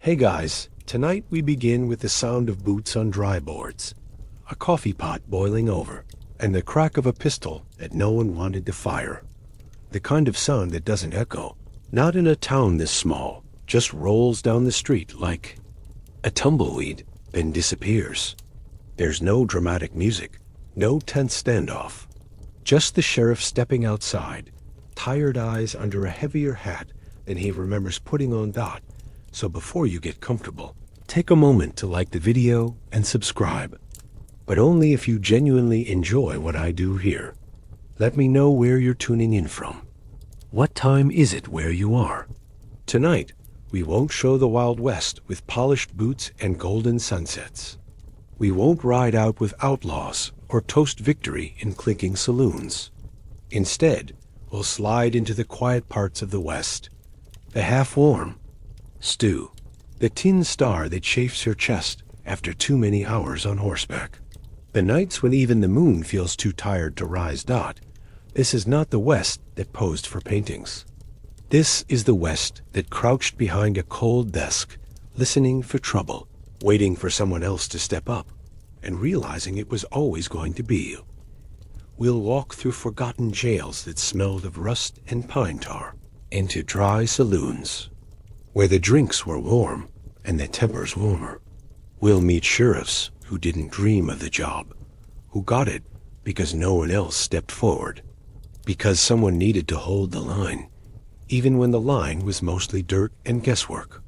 Hey guys, tonight we begin with the sound of boots on dry boards, a coffee pot boiling over, and the crack of a pistol that no one wanted to fire. The kind of sound that doesn't echo, not in a town this small, just rolls down the street like a tumbleweed, then disappears. There's no dramatic music, no tense standoff. Just the sheriff stepping outside, tired eyes under a heavier hat than he remembers putting on. So before you get comfortable, take a moment to like the video and subscribe. But only if you genuinely enjoy what I do here. Let me know where you're tuning in from. What time is it where you are? Tonight, we won't show the Wild West with polished boots and golden sunsets. We won't ride out with outlaws or toast victory in clinking saloons. Instead, we'll slide into the quiet parts of the West, the half-warm stew, the tin star that chafes your chest after too many hours on horseback. The nights when even the moon feels too tired to rise. This is not the West that posed for paintings. This is the West that crouched behind a cold desk, listening for trouble, waiting for someone else to step up, and realizing it was always going to be you. We'll walk through forgotten jails that smelled of rust and pine tar, into dry saloons, where the drinks were warm and the tempers warmer. We'll meet sheriffs who didn't dream of the job, who got it because no one else stepped forward, because someone needed to hold the line, even when the line was mostly dirt and guesswork.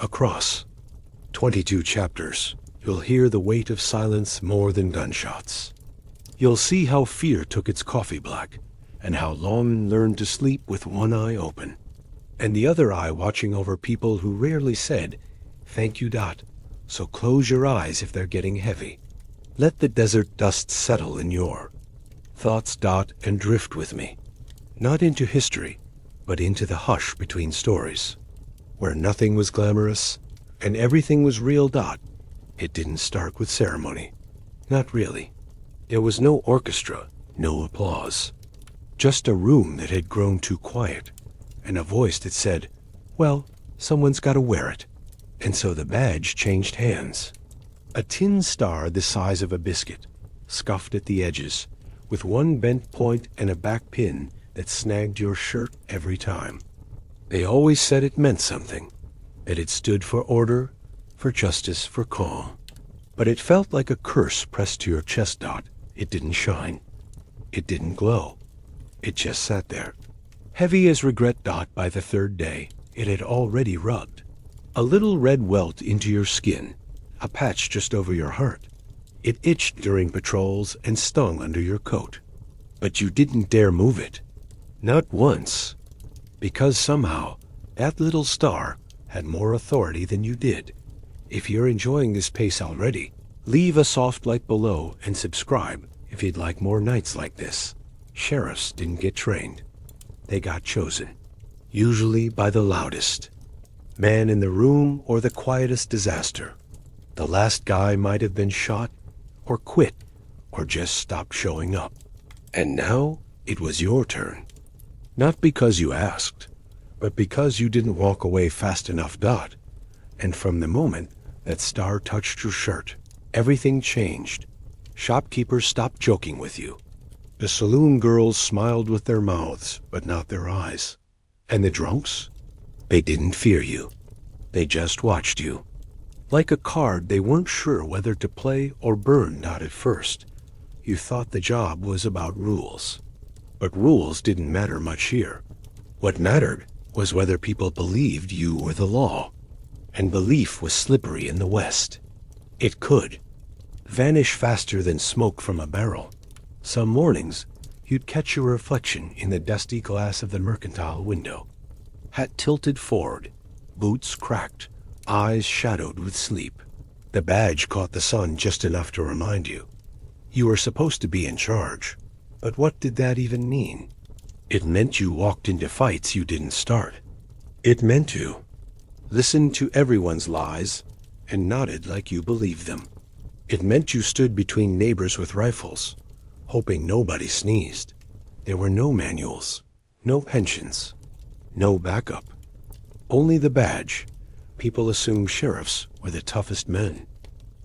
Across 22 chapters, you'll hear the weight of silence more than gunshots. You'll see how fear took its coffee black, and how lawmen learned to sleep with one eye open, and the other eye watching over people who rarely said, "Thank you, so close your eyes if they're getting heavy." Let the desert dust settle in your thoughts, and drift with me, not into history, but into the hush between stories, where nothing was glamorous and everything was real. It didn't start with ceremony. Not really. There was no orchestra, no applause. Just a room that had grown too quiet, and a voice that said, "Well, someone's got to wear it." And so the badge changed hands. A tin star the size of a biscuit, scuffed at the edges, with one bent point and a back pin that snagged your shirt every time. They always said it meant something, that it stood for order, for justice, for calm. But it felt like a curse pressed to your chest. It didn't shine. It didn't glow. It just sat there, heavy as regret. By the third day, it had already rubbed a little red welt into your skin, a patch just over your heart. It itched during patrols and stung under your coat. But you didn't dare move it. Not once. Because somehow, that little star had more authority than you did. If you're enjoying this pace already, leave a soft like below and subscribe if you'd like more nights like this. Sheriffs didn't get trained. They got chosen. Usually by the loudest man in the room or the quietest disaster. The last guy might have been shot, or quit, or just stopped showing up. And now it was your turn. Not because you asked, but because you didn't walk away fast enough. And from the moment that star touched your shirt, everything changed. Shopkeepers stopped joking with you. The saloon girls smiled with their mouths, but not their eyes. And the drunks? They didn't fear you. They just watched you. Like a card they weren't sure whether to play or burn. At first, you thought the job was about rules. But rules didn't matter much here. What mattered was whether people believed you were the law. And belief was slippery in the West. It could vanish faster than smoke from a barrel. Some mornings, you'd catch your reflection in the dusty glass of the mercantile window. Hat tilted forward, boots cracked, eyes shadowed with sleep. The badge caught the sun just enough to remind you. You were supposed to be in charge. But what did that even mean? It meant you walked into fights you didn't start. It meant you listened to everyone's lies and nodded like you believed them. It meant you stood between neighbors with rifles, hoping nobody sneezed. There were no manuals, no pensions, no backup. Only the badge. people assumed sheriffs were the toughest men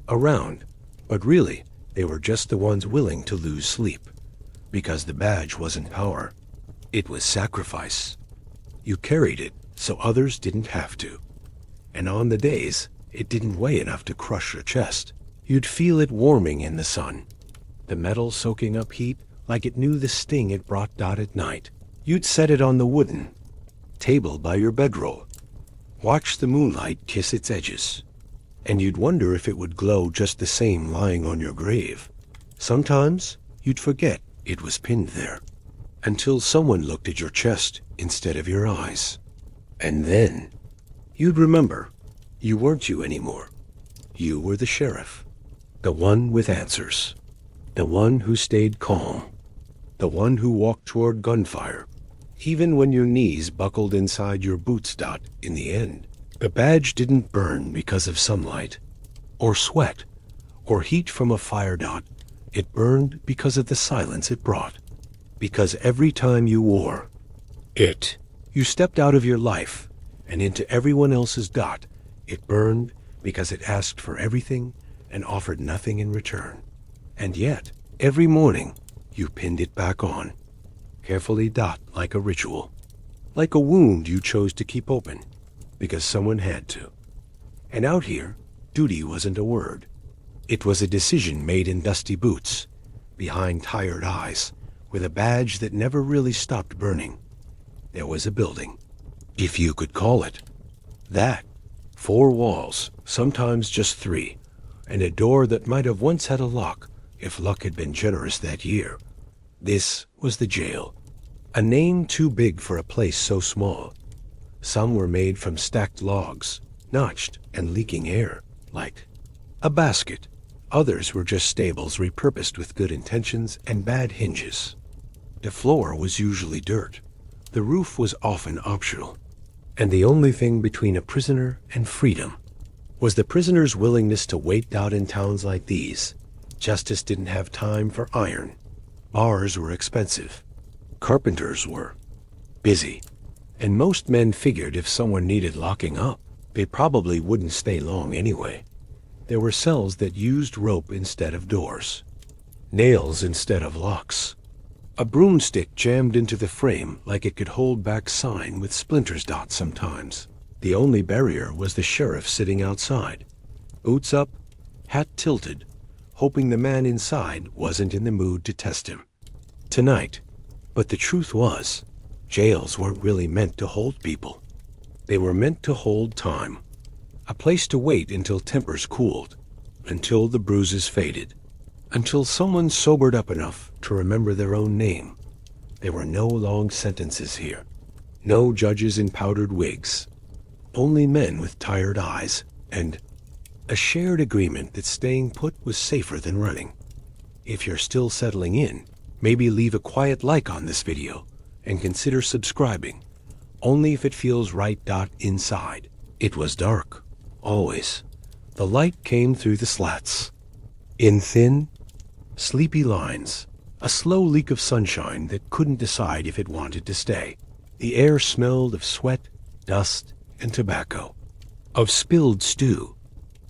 around, but really, they were just the ones willing to lose sleep. Because the badge wasn't power, it was sacrifice. You carried it so others didn't have to. And on the days it didn't weigh enough to crush your chest, you'd feel it warming in the sun, the metal soaking up heat like it knew the sting it brought at night. You'd set it on the wooden table by your bedroll, watch the moonlight kiss its edges, and you'd wonder if it would glow just the same lying on your grave. Sometimes you'd forget it was pinned there, until someone looked at your chest instead of your eyes. And then you'd remember you weren't you anymore. You were the sheriff, the one with answers, the one who stayed calm, the one who walked toward gunfire, even when your knees buckled inside your boots. In the end, the badge didn't burn because of sunlight, or sweat, or heat from a fire. It burned because of the silence it brought. Because every time you wore it, you stepped out of your life and into everyone else's. It burned because it asked for everything and offered nothing in return. And yet, every morning, you pinned it back on, carefully. Like a ritual, like a wound you chose to keep open because someone had to. And out here, duty wasn't a word. It was a decision made in dusty boots, behind tired eyes, with a badge that never really stopped burning. There was a building, if you could call it that. 4 walls, sometimes just 3, and a door that might have once had a lock if luck had been generous that year. This was the jail, a name too big for a place so small. Some were made from stacked logs, notched and leaking air, like a basket. Others were just stables repurposed with good intentions and bad hinges. The floor was usually dirt. The roof was often optional. And the only thing between a prisoner and freedom was the prisoner's willingness to wait. In towns like these, justice didn't have time for iron. Bars were expensive. Carpenters were busy. And most men figured if someone needed locking up, they probably wouldn't stay long anyway. There were cells that used rope instead of doors, nails instead of locks, a broomstick jammed into the frame like it could hold back sign with splinters. Sometimes the only barrier was the sheriff sitting outside, boots up, hat tilted, hoping the man inside wasn't in the mood to test him tonight. But the truth was, jails weren't really meant to hold people. They were meant to hold time, a place to wait until tempers cooled, until the bruises faded, until someone sobered up enough to remember their own name. There were no long sentences here, no judges in powdered wigs, only men with tired eyes, and a shared agreement that staying put was safer than running. If you're still settling in, maybe leave a quiet like on this video and consider subscribing, only if it feels right. Inside, it was dark, always. The light came through the slats, in thin, sleepy lines, a slow leak of sunshine that couldn't decide if it wanted to stay. The air smelled of sweat, dust, and tobacco, of spilled stew,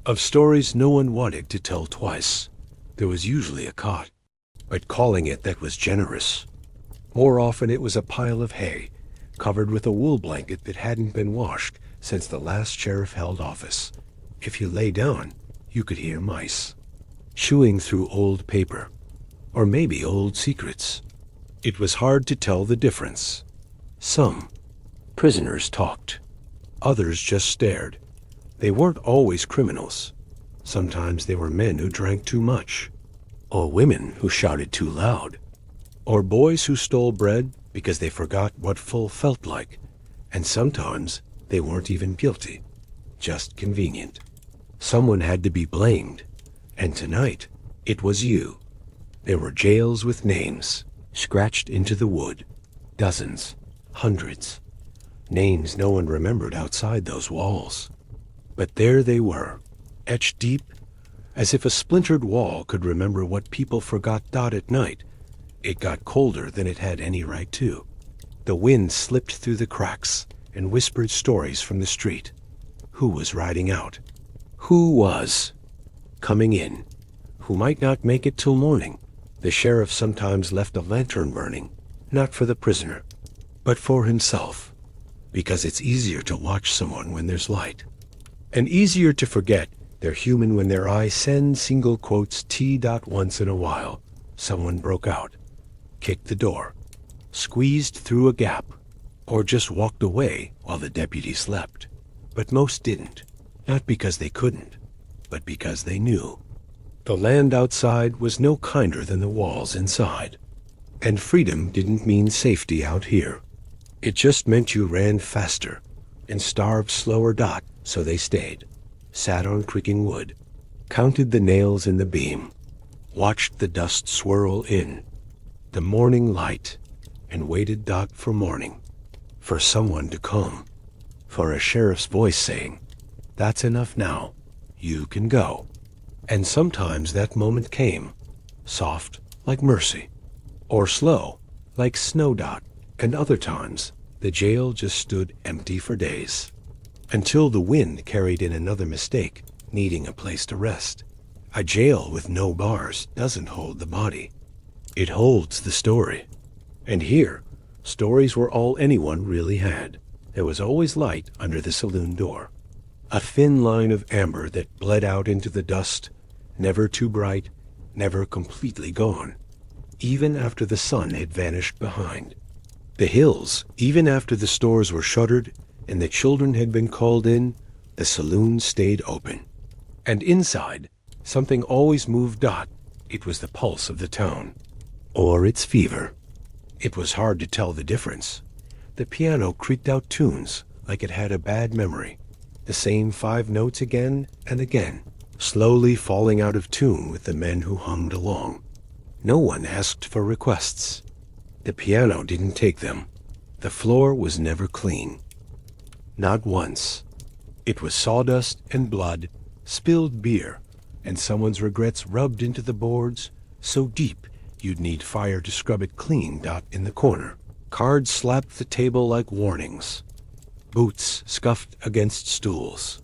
of stories no one wanted to tell twice. There was usually a cot, but calling it that was generous. More often it was a pile of hay, covered with a wool blanket that hadn't been washed since the last sheriff held office. If you lay down, you could hear mice chewing through old paper, or maybe old secrets. It was hard to tell the difference. Some prisoners talked, others just stared. They weren't always criminals. Sometimes they were men who drank too much, or women who shouted too loud, or boys who stole bread because they forgot what full felt like. And sometimes they weren't even guilty, just convenient. Someone had to be blamed, and tonight it was you. There were jails with names scratched into the wood, dozens, hundreds, names no one remembered outside those walls. But there they were, etched deep, as if a splintered wall could remember what people forgot. At night, it got colder than it had any right to. The wind slipped through the cracks and whispered stories from the street. Who was riding out? Who was coming in? Who might not make it till morning? The sheriff sometimes left a lantern burning, not for the prisoner, but for himself, because it's easier to watch someone when there's light, and easier to forget they're human when their eyes send single quotes T. Once in a while, someone broke out, kicked the door, squeezed through a gap, or just walked away while the deputy slept. But most didn't, not because they couldn't, but because they knew. The land outside was no kinder than the walls inside. And freedom didn't mean safety out here. It just meant you ran faster and starved slower. So they stayed, sat on creaking wood, counted the nails in the beam, watched the dust swirl in, the morning light, and waited for morning, for someone to come, for a sheriff's voice saying, "That's enough now, you can go." And sometimes that moment came, soft like mercy, or slow like snow. And other times the jail just stood empty for days, until the wind carried in another mistake, needing a place to rest. A jail with no bars doesn't hold the body. It holds the story. And here, stories were all anyone really had. There was always light under the saloon door, a thin line of amber that bled out into the dust, never too bright, never completely gone, even after the sun had vanished behind. The hills, even after the stores were shuttered and the children had been called in, the saloon stayed open. And inside, something always moved. It was the pulse of the town, or its fever. It was hard to tell the difference. The piano creaked out tunes like it had a bad memory, the same 5 notes again and again, slowly falling out of tune with the men who hummed along. No one asked for requests. The piano didn't take them. The floor was never clean. Not once. It was sawdust and blood, spilled beer, and someone's regrets rubbed into the boards so deep you'd need fire to scrub it clean. In the corner, cards slapped the table like warnings. Boots scuffed against stools.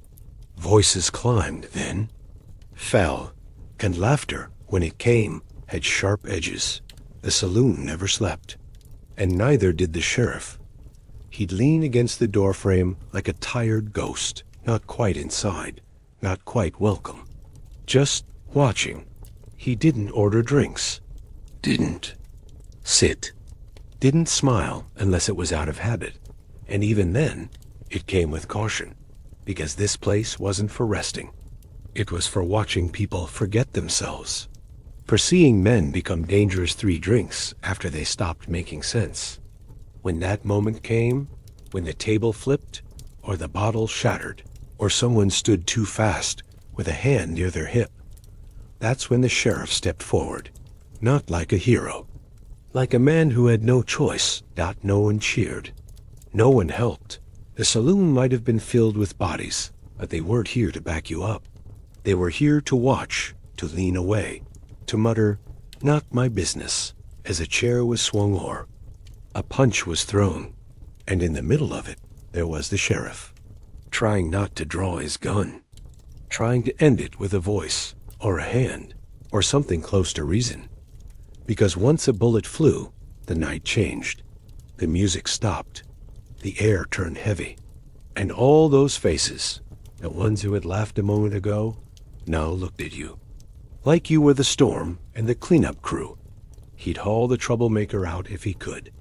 Voices climbed, then fell, and laughter, when it came, had sharp edges. The saloon never slept, and neither did the sheriff. He'd lean against the doorframe like a tired ghost, not quite inside, not quite welcome, just watching. He didn't order drinks, didn't sit, didn't smile unless it was out of habit, and even then, it came with caution, because this place wasn't for resting. It was for watching people forget themselves, for seeing men become dangerous 3 drinks after they stopped making sense. When that moment came, when the table flipped, or the bottle shattered, or someone stood too fast with a hand near their hip, that's when the sheriff stepped forward, not like a hero, like a man who had no choice. No one cheered. No one helped. The saloon might have been filled with bodies, but they weren't here to back you up. They were here to watch, to lean away, to mutter, "Not my business," as a chair was swung or a punch was thrown. And in the middle of it, there was the sheriff, trying not to draw his gun, trying to end it with a voice, or a hand, or something close to reason. Because once a bullet flew, the night changed. The music stopped. The air turned heavy. And all those faces, the ones who had laughed a moment ago, now looked at you, like you were the storm and the cleanup crew. He'd haul the troublemaker out if he could,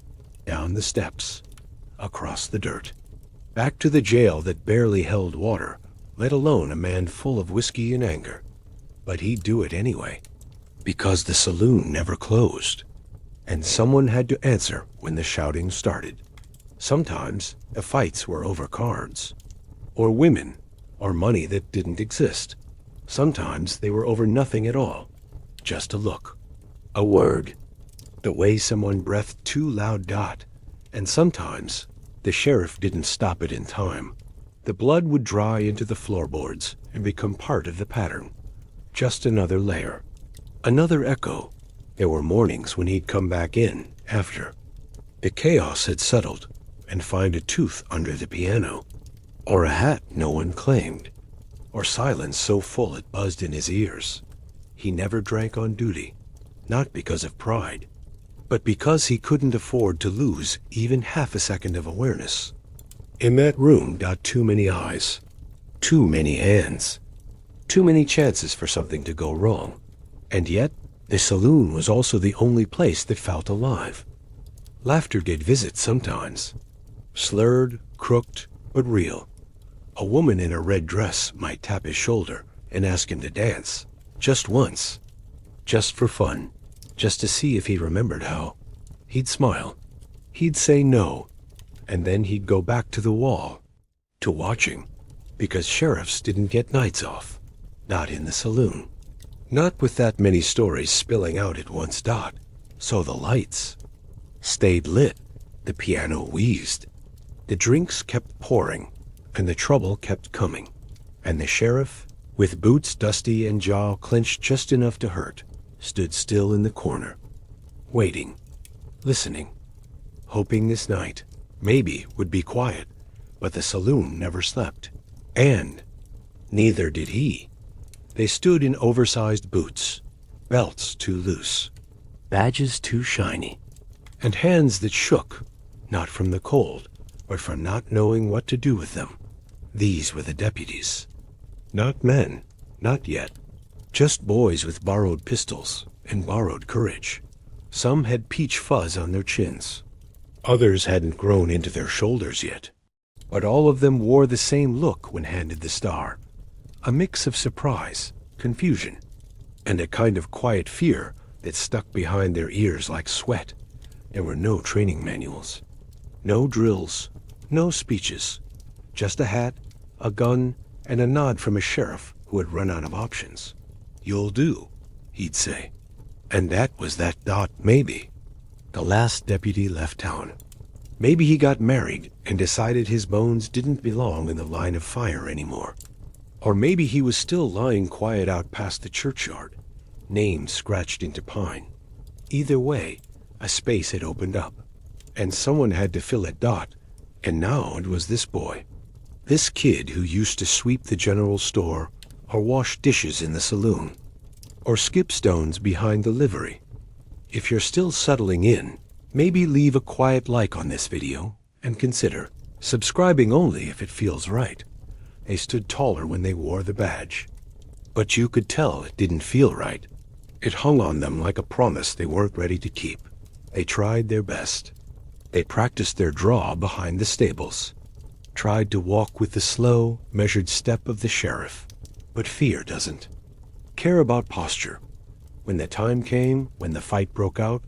down the steps, across the dirt, back to the jail that barely held water, let alone a man full of whiskey and anger. But he'd do it anyway, because the saloon never closed, and someone had to answer when the shouting started. Sometimes the fights were over cards, or women, or money that didn't exist. Sometimes they were over nothing at all, just a look, a word, the way someone breathed too loud. And sometimes the sheriff didn't stop it in time. The blood would dry into the floorboards and become part of the pattern, just another layer, another echo. There were mornings when he'd come back in after the chaos had settled and find a tooth under the piano, or a hat no one claimed, or silence so full it buzzed in his ears. He never drank on duty, not because of pride, but because he couldn't afford to lose even half a second of awareness. In that room got too many eyes, too many hands, too many chances for something to go wrong. And yet, the saloon was also the only place that felt alive. Laughter did visit sometimes, slurred, crooked, but real. A woman in a red dress might tap his shoulder and ask him to dance, just once, just for fun, just to see if he remembered how. He'd smile, he'd say no, and then he'd go back to the wall, to watching, because sheriffs didn't get nights off, not in the saloon. Not with that many stories spilling out at once. So the lights stayed lit, the piano wheezed, the drinks kept pouring, and the trouble kept coming. And the sheriff, with boots dusty and jaw clenched just enough to hurt, stood still in the corner, waiting, listening, hoping this night, maybe, would be quiet. But the saloon never slept, and neither did he. They stood in oversized boots, belts too loose, badges too shiny, and hands that shook, not from the cold, but from not knowing what to do with them. These were the deputies. Not men, not yet. Just boys with borrowed pistols and borrowed courage. Some had peach fuzz on their chins. Others hadn't grown into their shoulders yet. But all of them wore the same look when handed the star. A mix of surprise, confusion, and a kind of quiet fear that stuck behind their ears like sweat. There were no training manuals, no drills, no speeches, just a hat, a gun, and a nod from a sheriff who had run out of options. "You'll do," he'd say. And that was that. Maybe the last deputy left town. Maybe he got married and decided his bones didn't belong in the line of fire anymore. Or maybe he was still lying quiet out past the churchyard, name scratched into pine. Either way, a space had opened up, and someone had to fill it. And now it was this boy, this kid who used to sweep the general store, or wash dishes in the saloon, or skip stones behind the livery. If you're still settling in, maybe leave a quiet like on this video, and consider subscribing only if it feels right. They stood taller when they wore the badge, but you could tell it didn't feel right. It hung on them like a promise they weren't ready to keep. They tried their best. They practiced their draw behind the stables, tried to walk with the slow, measured step of the sheriff. But fear doesn't care about posture. When the time came, when the fight broke out,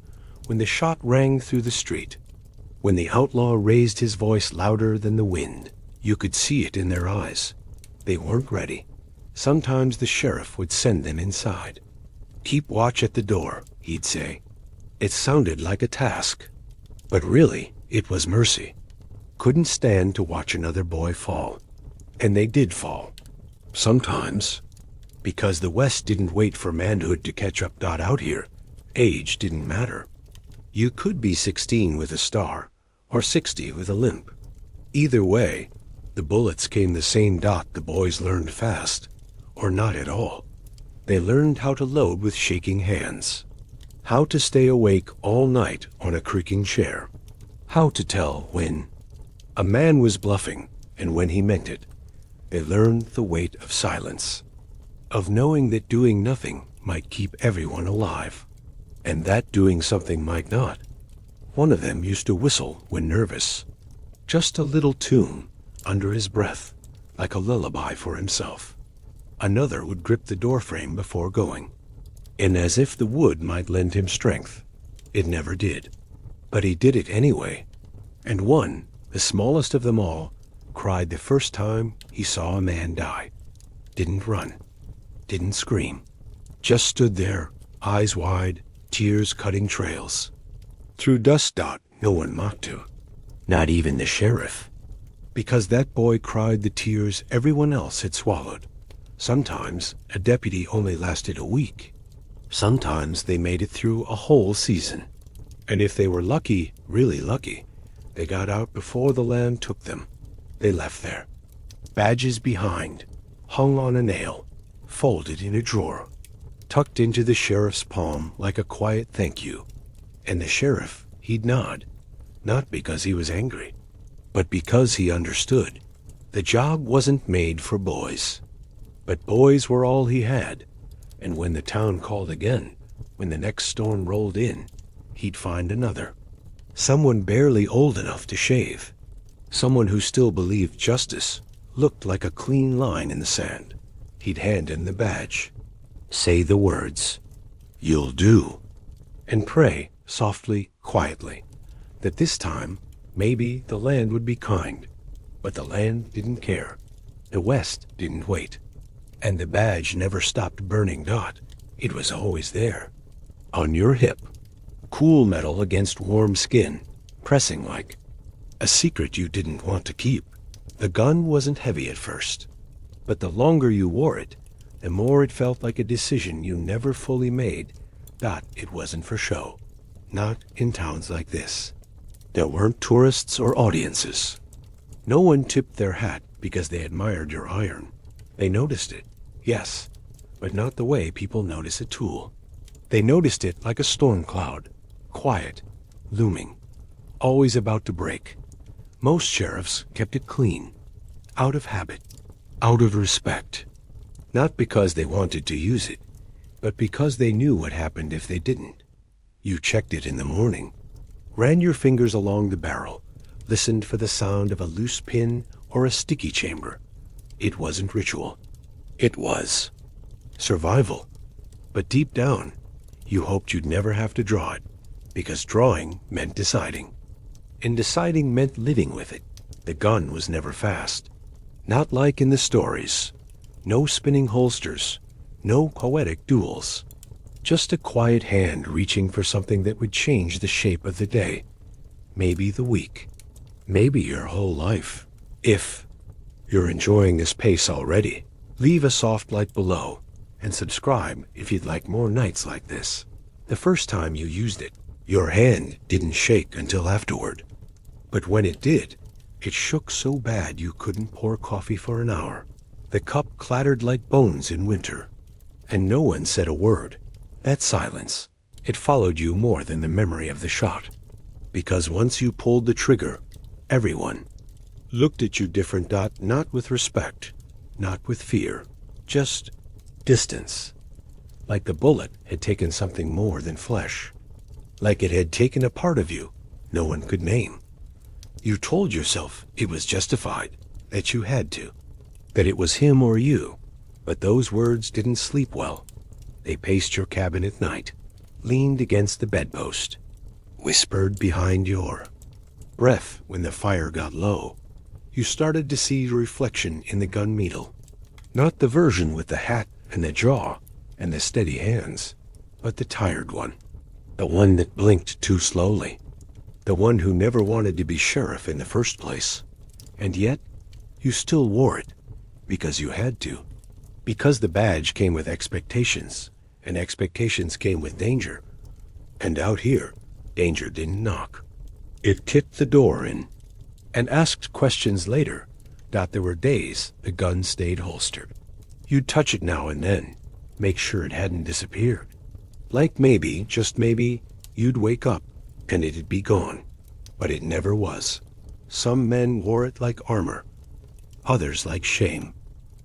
when the shot rang through the street, when the outlaw raised his voice louder than the wind, you could see it in their eyes. They weren't ready. Sometimes the sheriff would send them inside. "Keep watch at the door," he'd say. It sounded like a task, but really it was mercy. Couldn't stand to watch another boy fall. And they did fall. Sometimes. Because the West didn't wait for manhood to catch up. Out here, age didn't matter. You could be 16 with a star, or 60 with a limp. Either way, the bullets came the same. The boys learned fast, or not at all. They learned how to load with shaking hands, how to stay awake all night on a creaking chair, how to tell when a man was bluffing and when he meant it. They learned the weight of silence, of knowing that doing nothing might keep everyone alive, and that doing something might not. One of them used to whistle when nervous, just a little tune under his breath, like a lullaby for himself. Another would grip the doorframe before going, and as if the wood might lend him strength. It never did, but he did it anyway. And one, the smallest of them all, cried the first time he saw a man die. Didn't run, didn't scream, just stood there, eyes wide, tears cutting trails. Through dusk. No one mocked to, not even the sheriff, because that boy cried the tears everyone else had swallowed. Sometimes a deputy only lasted a week. Sometimes they made it through a whole season. And if they were lucky, really lucky, they got out before the land took them. They left there. Badges behind, hung on a nail, folded in a drawer, tucked into the sheriff's palm like a quiet thank you. And the sheriff, he'd nod, not because he was angry, but because he understood. The job wasn't made for boys. But boys were all he had, and when the town called again, when the next storm rolled in, he'd find another. Someone barely old enough to shave. Someone who still believed justice looked like a clean line in the sand. He'd hand in the badge, say the words, "You'll do," and pray softly, quietly, that this time maybe the land would be kind. But the land didn't care. The West didn't wait. And the badge never stopped burning. Dot. It was always there. On your hip. Cool metal against warm skin. Pressing like a secret you didn't want to keep. The gun wasn't heavy at first. But the longer you wore it, the more it felt like a decision you never fully made. Dot. It wasn't for show. Not in towns like this. There weren't tourists or audiences. No one tipped their hat because they admired your iron. They noticed it, yes, but not the way people notice a tool. They noticed it like a storm cloud, quiet, looming, always about to break. Most sheriffs kept it clean, out of habit, out of respect. Not because they wanted to use it, but because they knew what happened if they didn't. You checked it in the morning, ran your fingers along the barrel, listened for the sound of a loose pin or a sticky chamber. It wasn't ritual. It was survival. But deep down, you hoped you'd never have to draw it, because drawing meant deciding. And deciding meant living with it. The gun was never fast. Not like in the stories. No spinning holsters. No poetic duels. Just a quiet hand reaching for something that would change the shape of the day. Maybe the week. Maybe your whole life. If you're enjoying this pace already, leave a soft like below and subscribe if you'd like more nights like this. The first time you used it, your hand didn't shake until afterward. But when it did, it shook so bad you couldn't pour coffee for an hour. The cup clattered like bones in winter, and no one said a word. That silence, it followed you more than the memory of the shot. Because once you pulled the trigger, everyone looked at you different. Not with respect, not with fear, just distance. Like the bullet had taken something more than flesh. Like it had taken a part of you no one could name. You told yourself it was justified, that you had to, that it was him or you. But those words didn't sleep well. They paced your cabin at night, leaned against the bedpost, whispered behind your breath. When the fire got low, you started to see your reflection in the gun metal. Not the version with the hat and the jaw and the steady hands, but the tired one. The one that blinked too slowly. The one who never wanted to be sheriff in the first place. And yet, you still wore it, because you had to. Because the badge came with expectations, and expectations came with danger. And out here, danger didn't knock. It kicked the door in, and asked questions later. There were days the gun stayed holstered. You'd touch it now and then, make sure it hadn't disappeared. Like maybe, just maybe, you'd wake up and it'd be gone. But it never was. Some men wore it like armor, others like shame.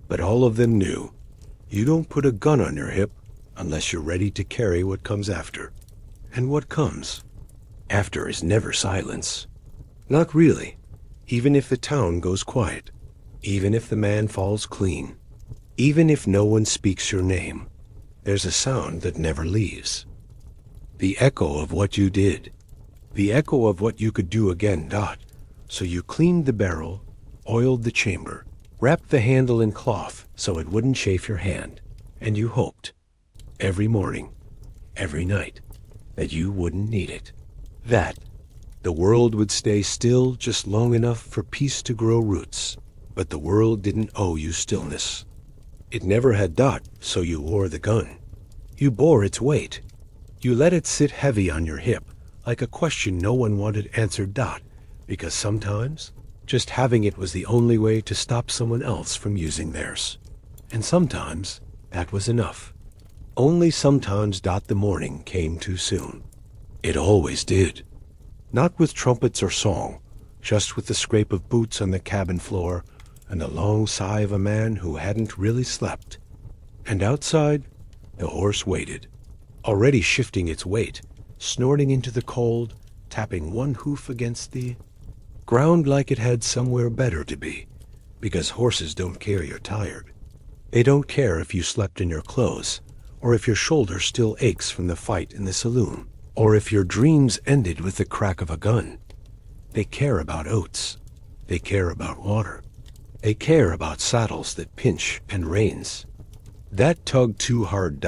But all of them knew, you don't put a gun on your hip unless you're ready to carry what comes after. And what comes after is never silence. Not really. Even if the town goes quiet. Even if the man falls clean. Even if no one speaks your name. There's a sound that never leaves. The echo of what you did. The echo of what you could do again. So you cleaned the barrel, oiled the chamber, wrapped the handle in cloth so it wouldn't chafe your hand, and you hoped, every morning, every night, that you wouldn't need it. That the world would stay still just long enough for peace to grow roots. But the world didn't owe you stillness. It never had. So you wore the gun. You bore its weight. You let it sit heavy on your hip, like a question no one wanted answered. Because sometimes, Just having it was the only way to stop someone else from using theirs. And sometimes that was enough. Only sometimes the morning came too soon. It always did. Not with trumpets or song, just with the scrape of boots on the cabin floor and the long sigh of a man who hadn't really slept. And outside, the horse waited, already shifting its weight, snorting into the cold, tapping one hoof against the ground like it had somewhere better to be, because horses don't care you're tired. They don't care if you slept in your clothes, or if your shoulder still aches from the fight in the saloon, or if your dreams ended with the crack of a gun. They care about oats. They care about water. They care about saddles that pinch and reins. That tug too hard.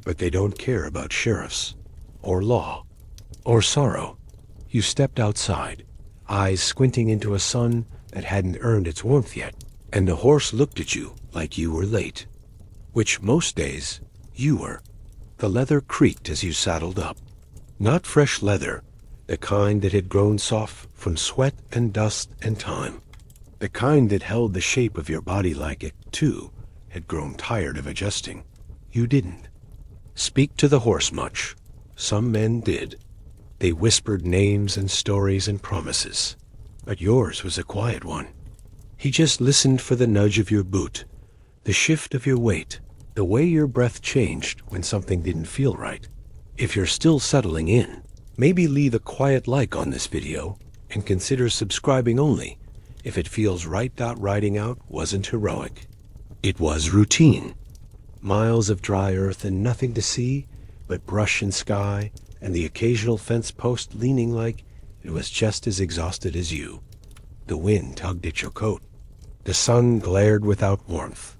But they don't care about sheriffs, or law, or sorrow. You stepped outside, eyes squinting into a sun that hadn't earned its warmth yet, and the horse looked at you like you were late. Which most days, you were. The leather creaked as you saddled up. Not fresh leather, the kind that had grown soft from sweat and dust and time. The kind that held the shape of your body like it, too, had grown tired of adjusting. You didn't speak to the horse much. Some men did. They whispered names and stories and promises. But yours was a quiet one. He just listened for the nudge of your boot, the shift of your weight, the way your breath changed when something didn't feel right. If you're still settling in, maybe leave a quiet like on this video and consider subscribing only if it feels right. Riding out wasn't heroic. It was routine. Miles of dry earth and nothing to see but brush and sky and the occasional fence post leaning like it was just as exhausted as you. The wind tugged at your coat. The sun glared without warmth.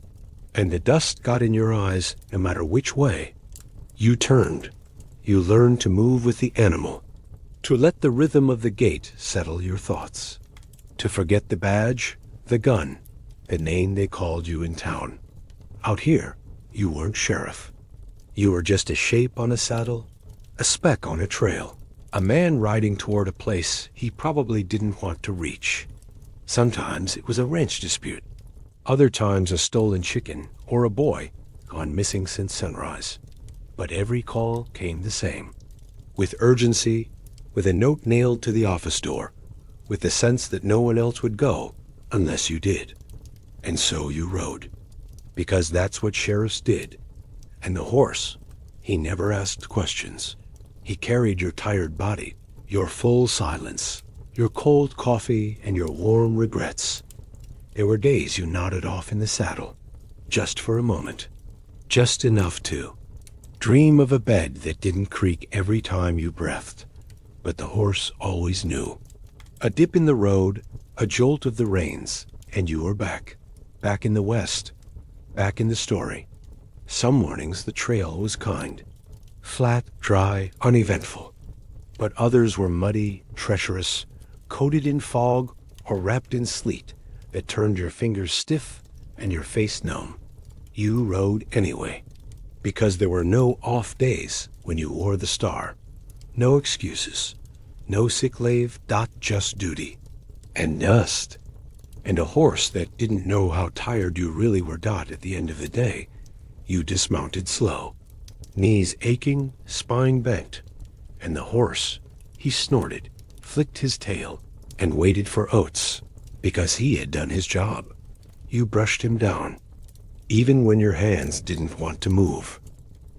And the dust got in your eyes no matter which way. You turned. You learned to move with the animal, to let the rhythm of the gait settle your thoughts, to forget the badge, the gun, the name they called you in town. Out here, you weren't sheriff. You were just a shape on a saddle, a speck on a trail, a man riding toward a place he probably didn't want to reach. Sometimes it was a ranch dispute. Other times a stolen chicken or a boy gone missing since sunrise. But every call came the same. With urgency, with a note nailed to the office door, with the sense that no one else would go unless you did. And so you rode. Because that's what sheriffs did. And the horse, he never asked questions. He carried your tired body, your full silence, your cold coffee, and your warm regrets. There were days you nodded off in the saddle, just for a moment, just enough to dream of a bed that didn't creak every time you breathed. But the horse always knew. A dip in the road, a jolt of the reins, and you were back. Back in the West. Back in the story. Some mornings the trail was kind. Flat, dry, uneventful. But others were muddy, treacherous, coated in fog or wrapped in sleet that turned your fingers stiff and your face numb. You rode anyway. Because there were no off days when you wore the star. No excuses. No sick leave. Just duty. And dust. And a horse that didn't know how tired you really were. At the end of the day, you dismounted slow. Knees aching, spine bent. And the horse, he snorted, flicked his tail, and waited for oats. Because he had done his job. You brushed him down. Even when your hands didn't want to move.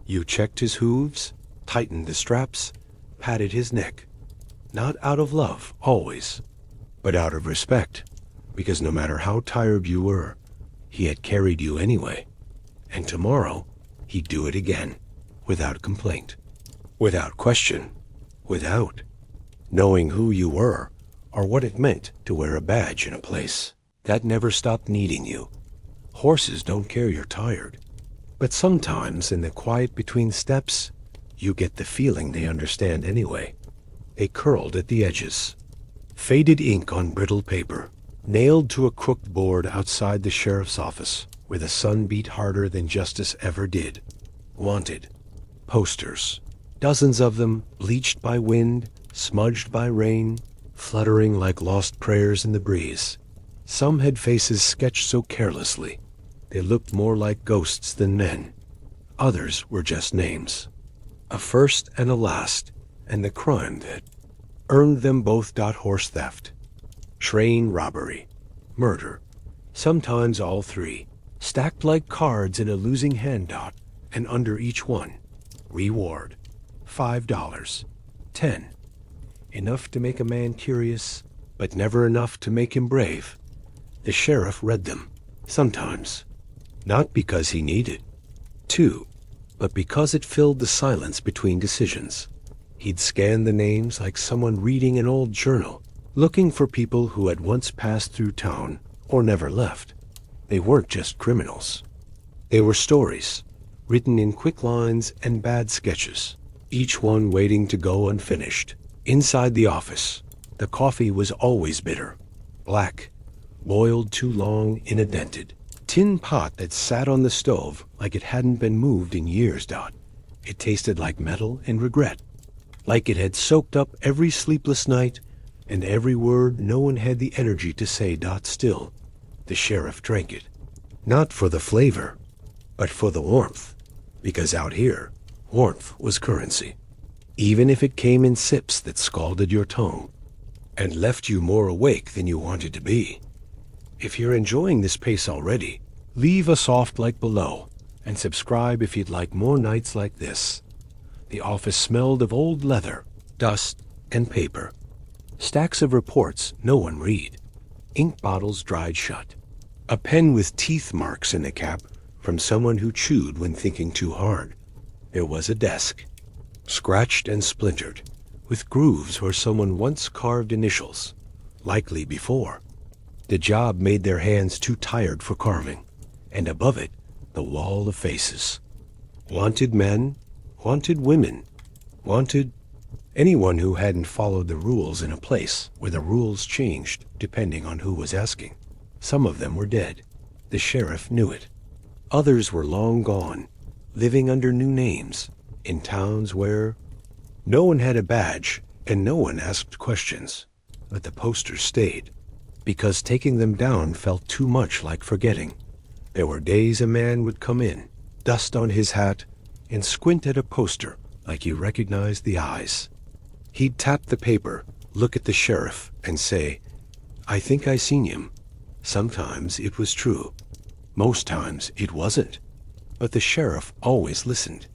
You checked his hooves, tightened the straps, patted his neck. Not out of love, always, but out of respect, because no matter how tired you were, he had carried you anyway. And tomorrow, he'd do it again, without complaint, without question, without knowing who you were or what it meant to wear a badge in a place that never stopped needing you. Horses don't care you're tired, but sometimes in the quiet between steps, you get the feeling they understand anyway. They curled at the edges. Faded ink on brittle paper, nailed to a crooked board outside the sheriff's office, where the sun beat harder than justice ever did. Wanted. Posters. Dozens of them, bleached by wind, smudged by rain, fluttering like lost prayers in the breeze. Some had faces sketched so carelessly, they looked more like ghosts than men. Others were just names. A first and a last, and the crime that earned them both. Horse theft, train robbery, murder, sometimes all three, stacked like cards in a losing hand. And under each one, reward, $5, 10. Enough to make a man curious, but never enough to make him brave. The sheriff read them, sometimes, not because he needed to, but because it filled the silence between decisions. He'd scan the names like someone reading an old journal, looking for people who had once passed through town or never left. They weren't just criminals. They were stories, written in quick lines and bad sketches, each one waiting to go unfinished. Inside the office, the coffee was always bitter, black, boiled too long in a dented tin pot that sat on the stove like it hadn't been moved in years. It tasted like metal and regret, like it had soaked up every sleepless night and every word no one had the energy to say. Still, the sheriff drank it, not for the flavor, but for the warmth, because out here, warmth was currency, even if it came in sips that scalded your tongue and left you more awake than you wanted to be. If you're enjoying this pace already, leave a soft like below and subscribe if you'd like more nights like this. The office smelled of old leather, dust, and paper. Stacks of reports no one read. Ink bottles dried shut. A pen with teeth marks in the cap from someone who chewed when thinking too hard. There was a desk, scratched and splintered, with grooves where someone once carved initials, likely before. The job made their hands too tired for carving, and above it, the wall of faces. Wanted men, wanted women, wanted anyone who hadn't followed the rules in a place where the rules changed depending on who was asking. Some of them were dead. The sheriff knew it. Others were long gone, living under new names, in towns where no one had a badge and no one asked questions. But the posters stayed, because taking them down felt too much like forgetting. There were days a man would come in, dust on his hat, and squint at a poster like he recognized the eyes. He'd tap the paper, look at the sheriff, and say, "I think I seen him." Sometimes it was true. Most times it wasn't. But the sheriff always listened,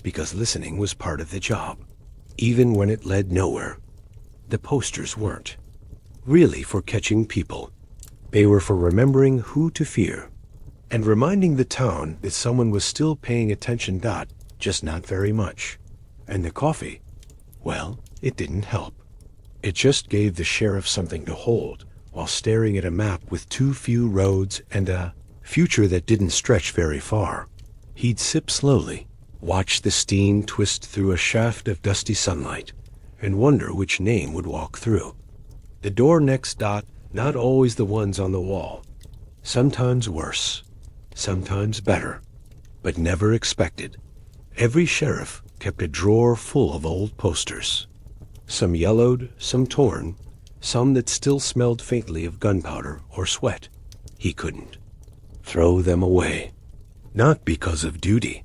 because listening was part of the job, even when it led nowhere. The posters weren't really for catching people. They were for remembering who to fear, and reminding the town that someone was still paying attention. Just not very much. And the coffee, well, it didn't help. It just gave the sheriff something to hold while staring at a map with too few roads and a future that didn't stretch very far. He'd sip slowly, watch the steam twist through a shaft of dusty sunlight, and wonder which name would walk through. The door next. Not always the ones on the wall. Sometimes worse, sometimes better, but never expected. Every sheriff kept a drawer full of old posters. Some yellowed, some torn, some that still smelled faintly of gunpowder or sweat. He couldn't throw them away. Not because of duty,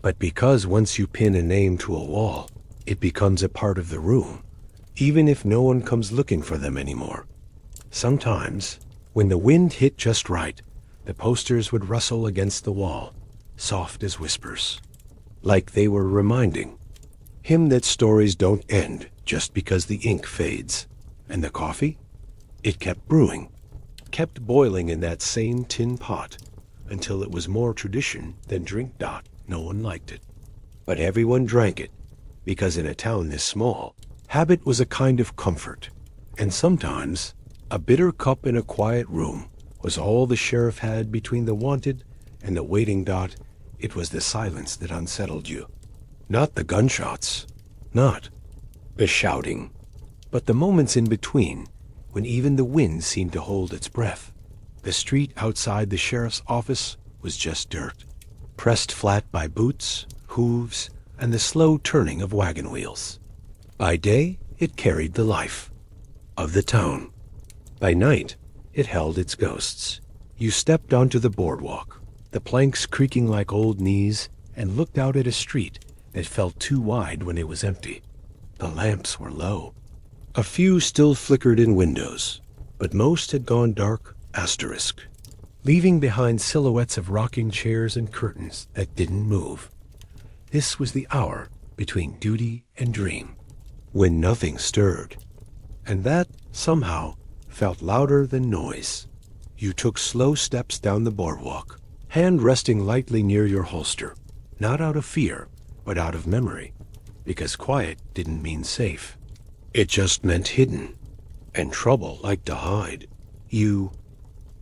but because once you pin a name to a wall, it becomes a part of the room, even if no one comes looking for them anymore. Sometimes, when the wind hit just right, the posters would rustle against the wall, soft as whispers, like they were reminding him that stories don't end just because the ink fades. And the coffee? It kept brewing, kept boiling in that same tin pot, until it was more tradition than drink. No one liked it, but everyone drank it, because in a town this small, habit was a kind of comfort. And sometimes a bitter cup in a quiet room was all the sheriff had between the wanted and the waiting. It was the silence that unsettled you. Not the gunshots, not the shouting, but the moments in between, when even the wind seemed to hold its breath. The street outside the sheriff's office was just dirt, pressed flat by boots, hooves, and the slow turning of wagon wheels. By day, it carried the life. of the town. By night, it held its ghosts. You stepped onto the boardwalk, the planks creaking like old knees, and looked out at a street that felt too wide when it was empty. The lamps were low. A few still flickered in windows, but most had gone dark asterisk, leaving behind silhouettes of rocking chairs and curtains that didn't move. This was the hour between duty and dream, when nothing stirred, and that, somehow, felt louder than noise. You took slow steps down the boardwalk, hand resting lightly near your holster, not out of fear, but out of memory, because quiet didn't mean safe. It just meant hidden, and trouble liked to hide. You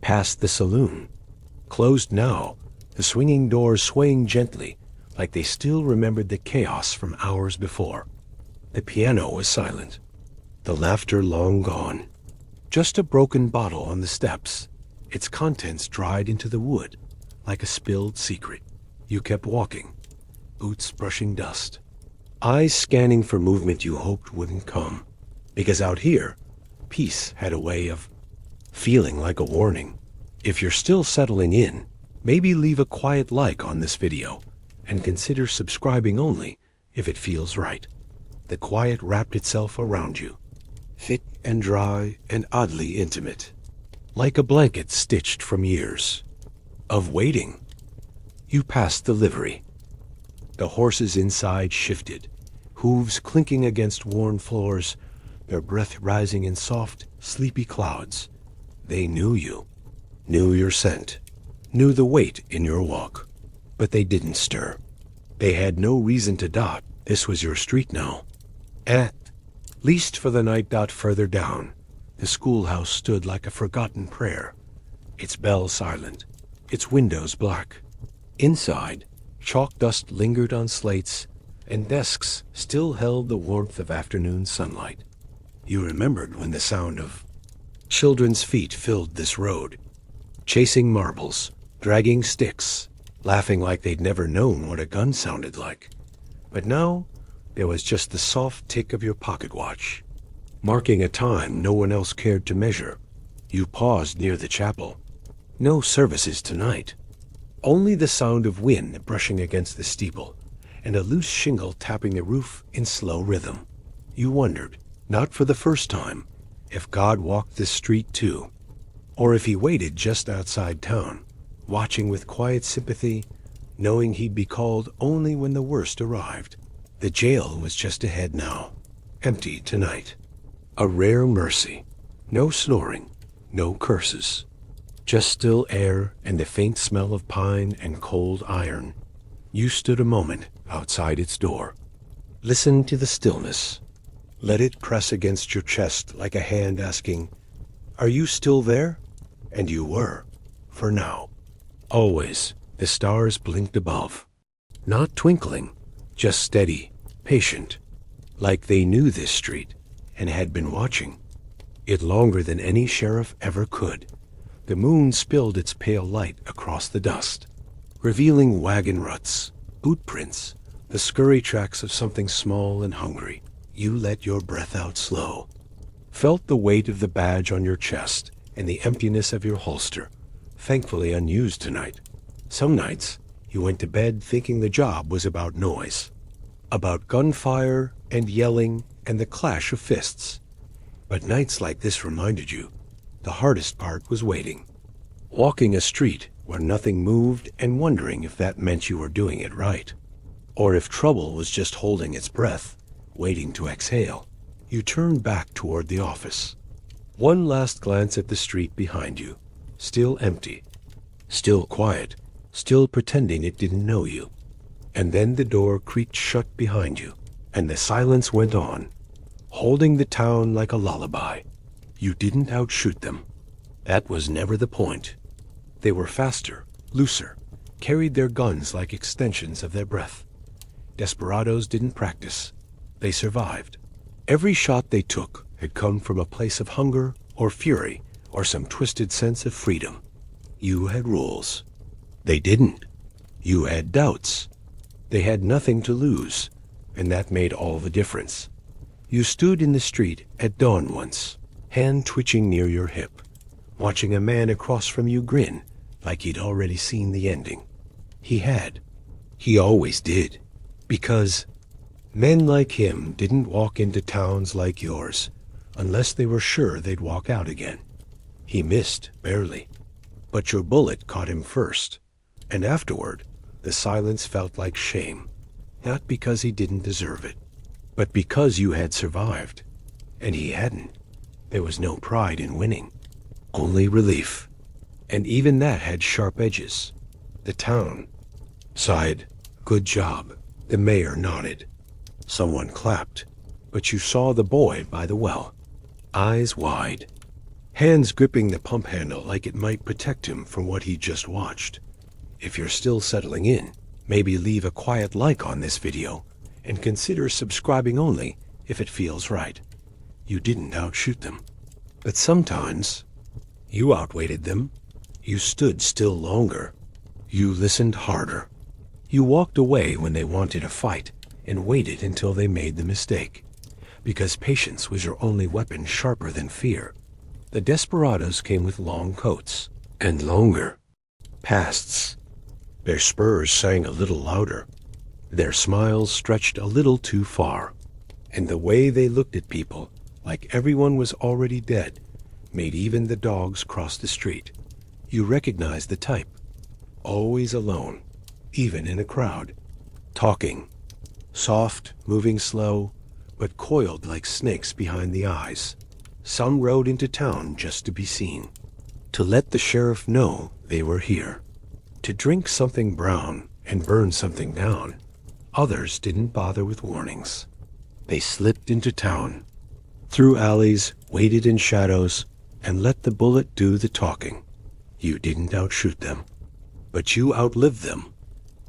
passed the saloon, closed now, the swinging doors swaying gently, like they still remembered the chaos from hours before. The piano was silent, the laughter long gone. Just a broken bottle on the steps, its contents dried into the wood, like a spilled secret. You kept walking, boots brushing dust, eyes scanning for movement you hoped wouldn't come, because out here, peace had a way of feeling like a warning. If you're still settling in, maybe leave a quiet like on this video, and consider subscribing only if it feels right. The quiet wrapped itself around you, thick and dry and oddly intimate, like a blanket stitched from years of waiting. You passed the livery. The horses inside shifted, hooves clinking against worn floors, their breath rising in soft, sleepy clouds. They knew you, knew your scent, knew the weight in your walk, but they didn't stir. They had no reason to doubt this was your street now. At least for the night. Further down, the schoolhouse stood like a forgotten prayer, its bell silent, its windows black. Inside, chalk dust lingered on slates, and desks still held the warmth of afternoon sunlight. You remembered when the sound of children's feet filled this road, chasing marbles, dragging sticks, laughing like they'd never known what a gun sounded like. But now, there was just the soft tick of your pocket watch, marking a time no one else cared to measure. You paused near the chapel. No services tonight. Only the sound of wind brushing against the steeple, and a loose shingle tapping the roof in slow rhythm. You wondered, not for the first time, if God walked this street too, or if he waited just outside town, watching with quiet sympathy, knowing he'd be called only when the worst arrived. The jail was just ahead now, empty tonight. A rare mercy. No snoring, no curses. Just still air and the faint smell of pine and cold iron. You stood a moment outside its door. Listened to the stillness. Let it press against your chest like a hand asking, "Are you still there?" And you were, for now. Always, the stars blinked above. Not twinkling, just steady, patient, like they knew this street and had been watching it longer than any sheriff ever could. The moon spilled its pale light across the dust, revealing wagon ruts, boot prints, the scurry tracks of something small and hungry. You let your breath out slow, felt the weight of the badge on your chest and the emptiness of your holster, thankfully unused tonight. Some nights, you went to bed thinking the job was about noise, about gunfire and yelling and the clash of fists. But nights like this reminded you, the hardest part was waiting. Walking a street where nothing moved and wondering if that meant you were doing it right, or if trouble was just holding its breath, waiting to exhale. You turned back toward the office. One last glance at the street behind you, still empty, still quiet, still pretending it didn't know you. And then the door creaked shut behind you, and the silence went on, holding the town like a lullaby. You didn't outshoot them. That was never the point. They were faster, looser, carried their guns like extensions of their breath. Desperados didn't practice. They survived. Every shot they took had come from a place of hunger or fury or some twisted sense of freedom. You had rules. They didn't. You had doubts. They had nothing to lose, and that made all the difference. You stood in the street at dawn once, hand twitching near your hip, watching a man across from you grin like he'd already seen the ending. He had. He always did. Because men like him didn't walk into towns like yours unless they were sure they'd walk out again. He missed, barely. But your bullet caught him first, and afterward, the silence felt like shame, not because he didn't deserve it, but because you had survived, and he hadn't. There was no pride in winning, only relief. And even that had sharp edges. The town sighed, "Good job." The mayor nodded. Someone clapped, but you saw the boy by the well, eyes wide, hands gripping the pump handle like it might protect him from what he just watched. If you're still settling in, maybe leave a quiet like on this video and consider subscribing only if it feels right. You didn't outshoot them, but sometimes you outweighted them. You stood still longer. You listened harder. You walked away when they wanted a fight and waited until they made the mistake, because patience was your only weapon sharper than fear. The desperados came with long coats and longer pasts. Their spurs sang a little louder. Their smiles stretched a little too far. And the way they looked at people, like everyone was already dead, made even the dogs cross the street. You recognized the type. Always alone, even in a crowd. Talking. Soft, moving slow, but coiled like snakes behind the eyes. Some rode into town just to be seen, to let the sheriff know they were here, to drink something brown and burn something down. Others didn't bother with warnings. They slipped into town, through alleys, waited in shadows, and let the bullet do the talking. You didn't outshoot them, but you outlived them.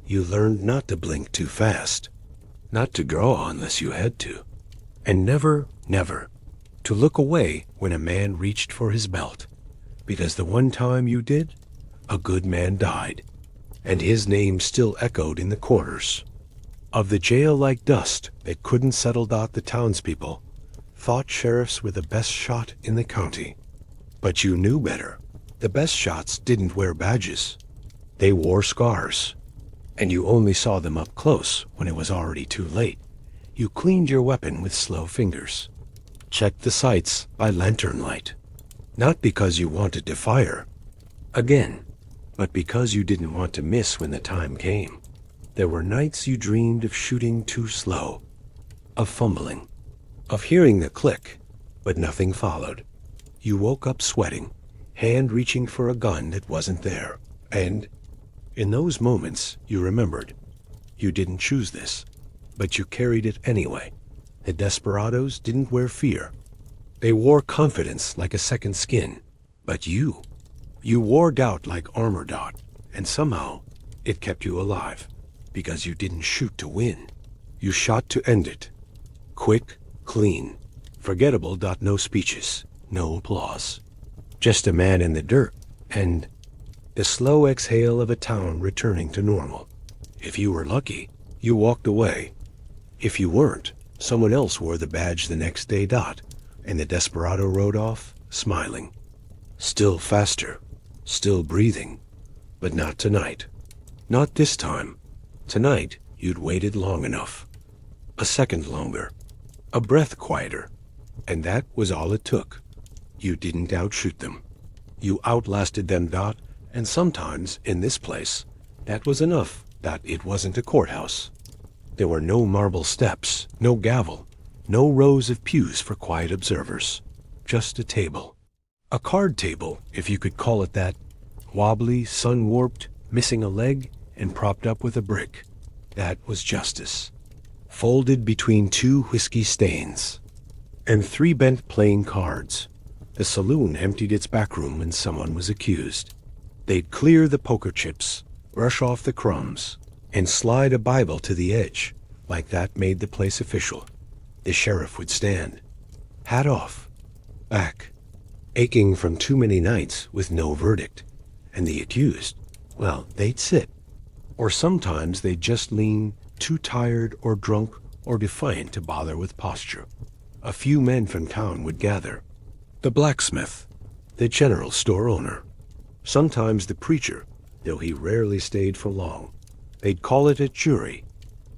You learned not to blink too fast, not to draw unless you had to, and never, never to look away when a man reached for his belt, because the one time you did, a good man died, and his name still echoed in the quarters of the jail like dust that couldn't settle. The townspeople thought sheriffs were the best shot in the county, but you knew better. The best shots didn't wear badges. They wore scars, and you only saw them up close when it was already too late. You cleaned your weapon with slow fingers, checked the sights by lantern light, not because you wanted to fire again, but because you didn't want to miss when the time came. There were nights you dreamed of shooting too slow, of fumbling, of hearing the click, but nothing followed. You woke up sweating, hand reaching for a gun that wasn't there, and in those moments you remembered. You didn't choose this, but you carried it anyway. The desperados didn't wear fear. They wore confidence like a second skin, but you wore doubt like armor dot, and somehow it kept you alive, because you didn't shoot to win. You shot to end it. Quick, clean, forgettable. No speeches, no applause. Just a man in the dirt, and the slow exhale of a town returning to normal. If you were lucky, you walked away. If you weren't, someone else wore the badge the next day. And the desperado rode off, smiling. Still faster, still breathing, but not tonight. Not this time. Tonight, you'd waited long enough. A second longer. A breath quieter. And that was all it took. You didn't outshoot them. You outlasted them. And sometimes, in this place, that was enough. That it wasn't a courthouse. There were no marble steps, no gavel, no rows of pews for quiet observers. Just a table. A card table, if you could call it that. Wobbly, sun-warped, missing a leg, and propped up with a brick. That was justice. Folded between two whiskey stains. And 3 bent playing cards. The saloon emptied its back room when someone was accused. They'd clear the poker chips, brush off the crumbs, and slide a Bible to the edge. Like that made the place official. The sheriff would stand, hat off, back, aching from too many nights with no verdict. And the accused, well, they'd sit. Or sometimes they'd just lean, too tired or drunk or defiant to bother with posture. A few men from town would gather. the blacksmith, the general store owner, sometimes the preacher, though he rarely stayed for long. They'd call it a jury,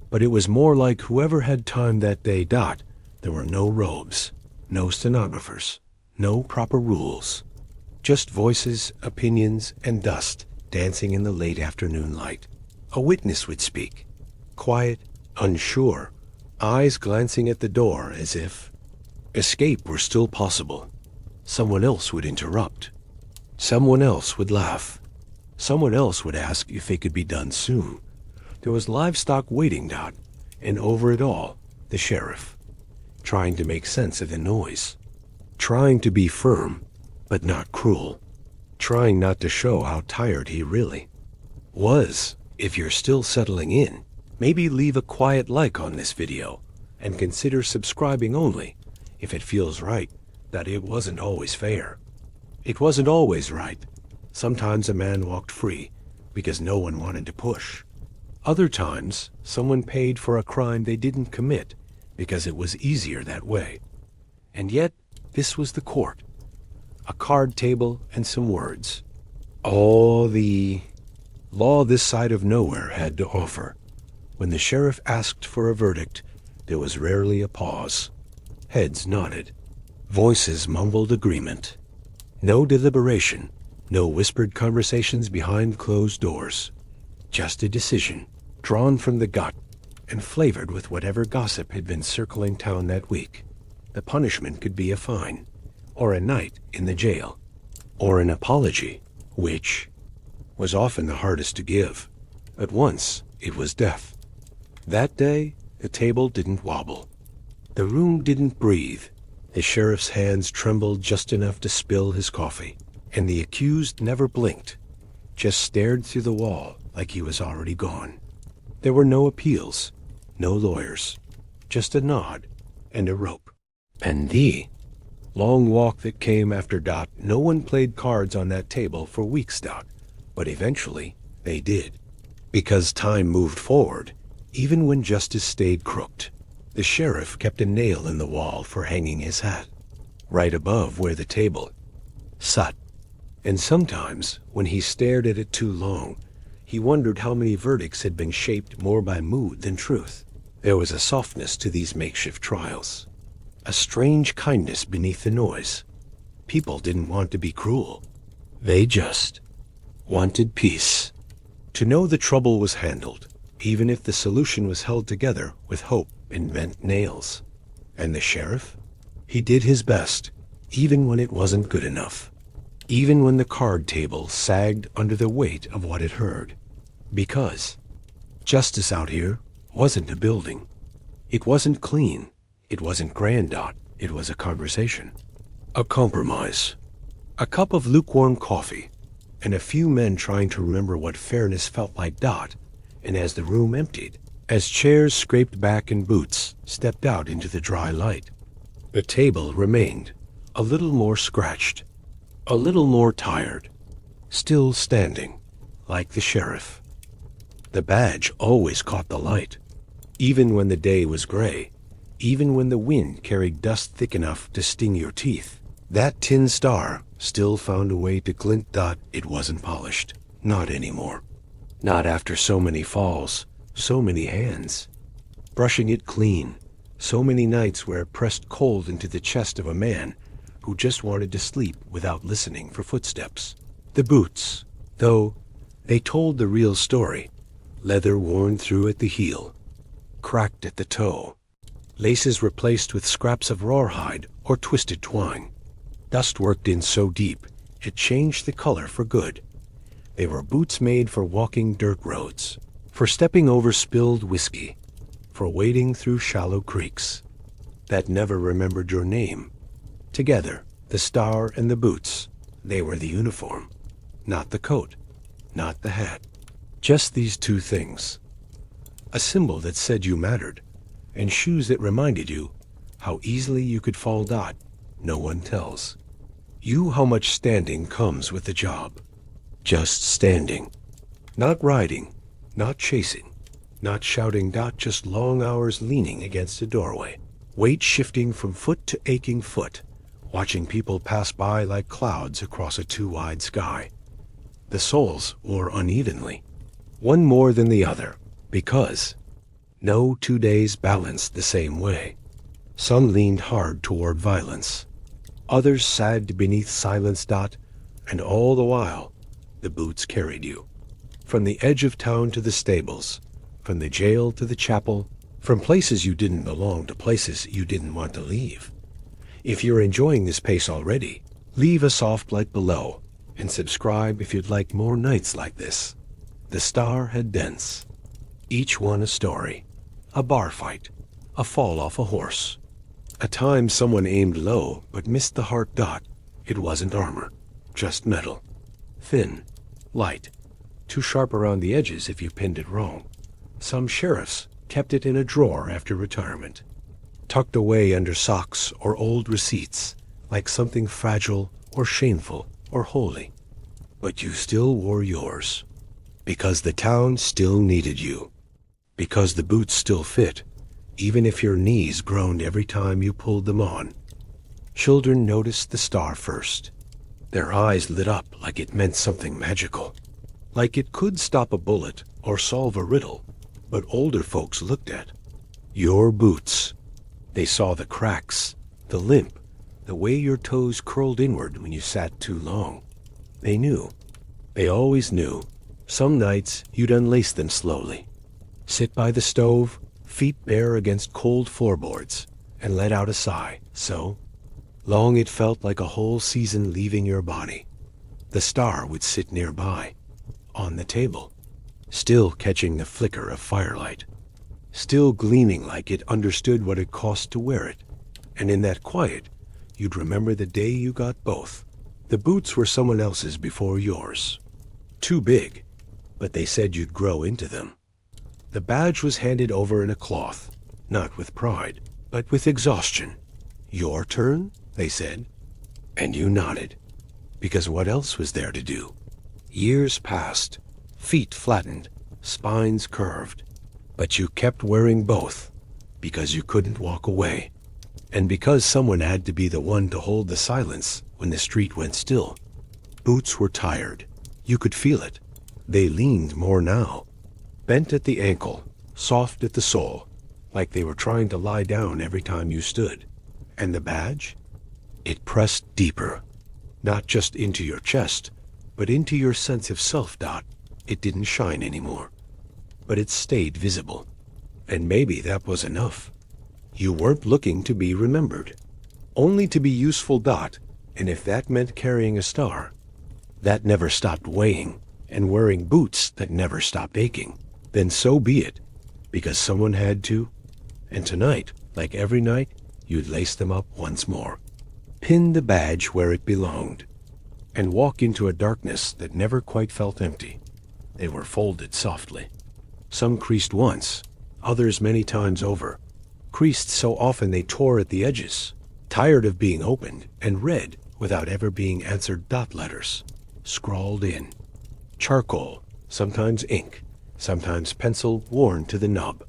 but it was more like whoever had time that day. There were no robes, no stenographers, no proper rules, just voices, opinions, and dust dancing in the late afternoon light. A witness would speak, quiet, unsure, eyes glancing at the door as if escape were still possible. Someone else would interrupt. Someone else would laugh. Someone else would ask if it could be done soon. There was livestock waiting. And over it all, the sheriff, trying to make sense of the noise, trying to be firm, but not cruel, trying not to show how tired he really was. If you're still settling in, maybe leave a quiet like on this video, and consider subscribing only if it feels right. That it wasn't always fair. It wasn't always right. Sometimes a man walked free because no one wanted to push. Other times, someone paid for a crime they didn't commit because it was easier that way. And yet, this was the court. A card table and some words. All the law this side of nowhere had to offer. When the sheriff asked for a verdict, there was rarely a pause. Heads nodded. Voices mumbled agreement. No deliberation, no whispered conversations behind closed doors. Just a decision, drawn from the gut and flavored with whatever gossip had been circling town that week. The punishment could be a fine, or a night in the jail, or an apology, which was often the hardest to give. At once, it was death. That day, the table didn't wobble. The room didn't breathe. The sheriff's hands trembled just enough to spill his coffee, and the accused never blinked, just stared through the wall like he was already gone. There were no appeals, no lawyers, just a nod and a rope. And the long walk that came after. No one played cards on that table for weeks. But eventually they did, because time moved forward, even when justice stayed crooked. The sheriff kept a nail in the wall for hanging his hat, right above where the table sat. And sometimes, when he stared at it too long, he wondered how many verdicts had been shaped more by mood than truth. There was a softness to these makeshift trials, a strange kindness beneath the noise. People didn't want to be cruel. They just wanted peace. To know the trouble was handled, even if the solution was held together with hope and bent nails. And the sheriff? He did his best, even when it wasn't good enough. Even when the card table sagged under the weight of what it heard. Because justice out here wasn't a building. It wasn't clean. It wasn't grand. It was a conversation. A compromise. A cup of lukewarm coffee, and a few men trying to remember what fairness felt like. And as the room emptied, as chairs scraped back and boots stepped out into the dry light, the table remained a little more scratched, a little more tired, still standing, like the sheriff. The badge always caught the light, even when the day was gray, even when the wind carried dust thick enough to sting your teeth. That tin star still found a way to glint. It wasn't polished, not anymore. Not after so many falls, so many hands brushing it clean, so many nights where it pressed cold into the chest of a man who just wanted to sleep without listening for footsteps. The boots, though, they told the real story. Leather worn through at the heel, cracked at the toe, laces replaced with scraps of rawhide or twisted twine. Dust worked in so deep, it changed the color for good. They were boots made for walking dirt roads, for stepping over spilled whiskey, for wading through shallow creeks that never remembered your name. Together, the star and the boots, they were the uniform, not the coat, not the hat. Just these two things. A symbol that said you mattered, and shoes that reminded you how easily you could fall. No one tells you how much standing comes with the job. Just standing. Not riding, not chasing, not shouting. Just long hours leaning against a doorway, weight shifting from foot to aching foot, watching people pass by like clouds across a too wide sky. The souls wore unevenly, one more than the other, because no 2 days balanced the same way. Some leaned hard toward violence. Others sagged beneath silence. And all the while, the boots carried you. From the edge of town to the stables, from the jail to the chapel, from places you didn't belong to places you didn't want to leave. If you're enjoying this pace already, leave a soft like below and subscribe if you'd like more nights like this. The Star had dents, each one a story, a bar fight, a fall off a horse, a time someone aimed low but missed the heart. It wasn't armor, just metal, thin, light, too sharp around the edges if you pinned it wrong. Some sheriffs kept it in a drawer after retirement, tucked away under socks or old receipts, like something fragile or shameful or holy. But you still wore yours, because the town still needed you, because the boots still fit, even if your knees groaned every time you pulled them on. Children noticed the star first. Their eyes lit up like it meant something magical, like it could stop a bullet or solve a riddle. But older folks looked at your boots. They saw the cracks, the limp, the way your toes curled inward when you sat too long. They knew. They always knew. Some nights you'd unlace them slowly, sit by the stove, feet bare against cold floorboards, and let out a sigh, so long it felt like a whole season leaving your body. The star would sit nearby, on the table, still catching the flicker of firelight, still gleaming like it understood what it cost to wear it. And in that quiet, you'd remember the day you got both. The boots were someone else's before yours. Too big, but they said you'd grow into them. The badge was handed over in a cloth, not with pride, but with exhaustion. Your turn, they said, and you nodded, because what else was there to do? Years passed, feet flattened, spines curved, but you kept wearing both, because you couldn't walk away, and because someone had to be the one to hold the silence when the street went still. Boots were tired. You could feel it. They leaned more now, bent at the ankle, soft at the sole, like they were trying to lie down every time you stood. And the badge? It pressed deeper, not just into your chest, but into your sense of self. It didn't shine anymore, but it stayed visible. And maybe that was enough. You weren't looking to be remembered, only to be useful. And if that meant carrying a star, that never stopped weighing, and wearing boots that never stopped aching, then so be it, because someone had to. And tonight, like every night, you'd lace them up once more, pin the badge where it belonged, and walk into a darkness that never quite felt empty. They were folded softly. Some creased once, others many times over, creased so often they tore at the edges, tired of being opened and read without ever being answered. Letters, scrawled in charcoal, sometimes ink, sometimes pencil worn to the nub,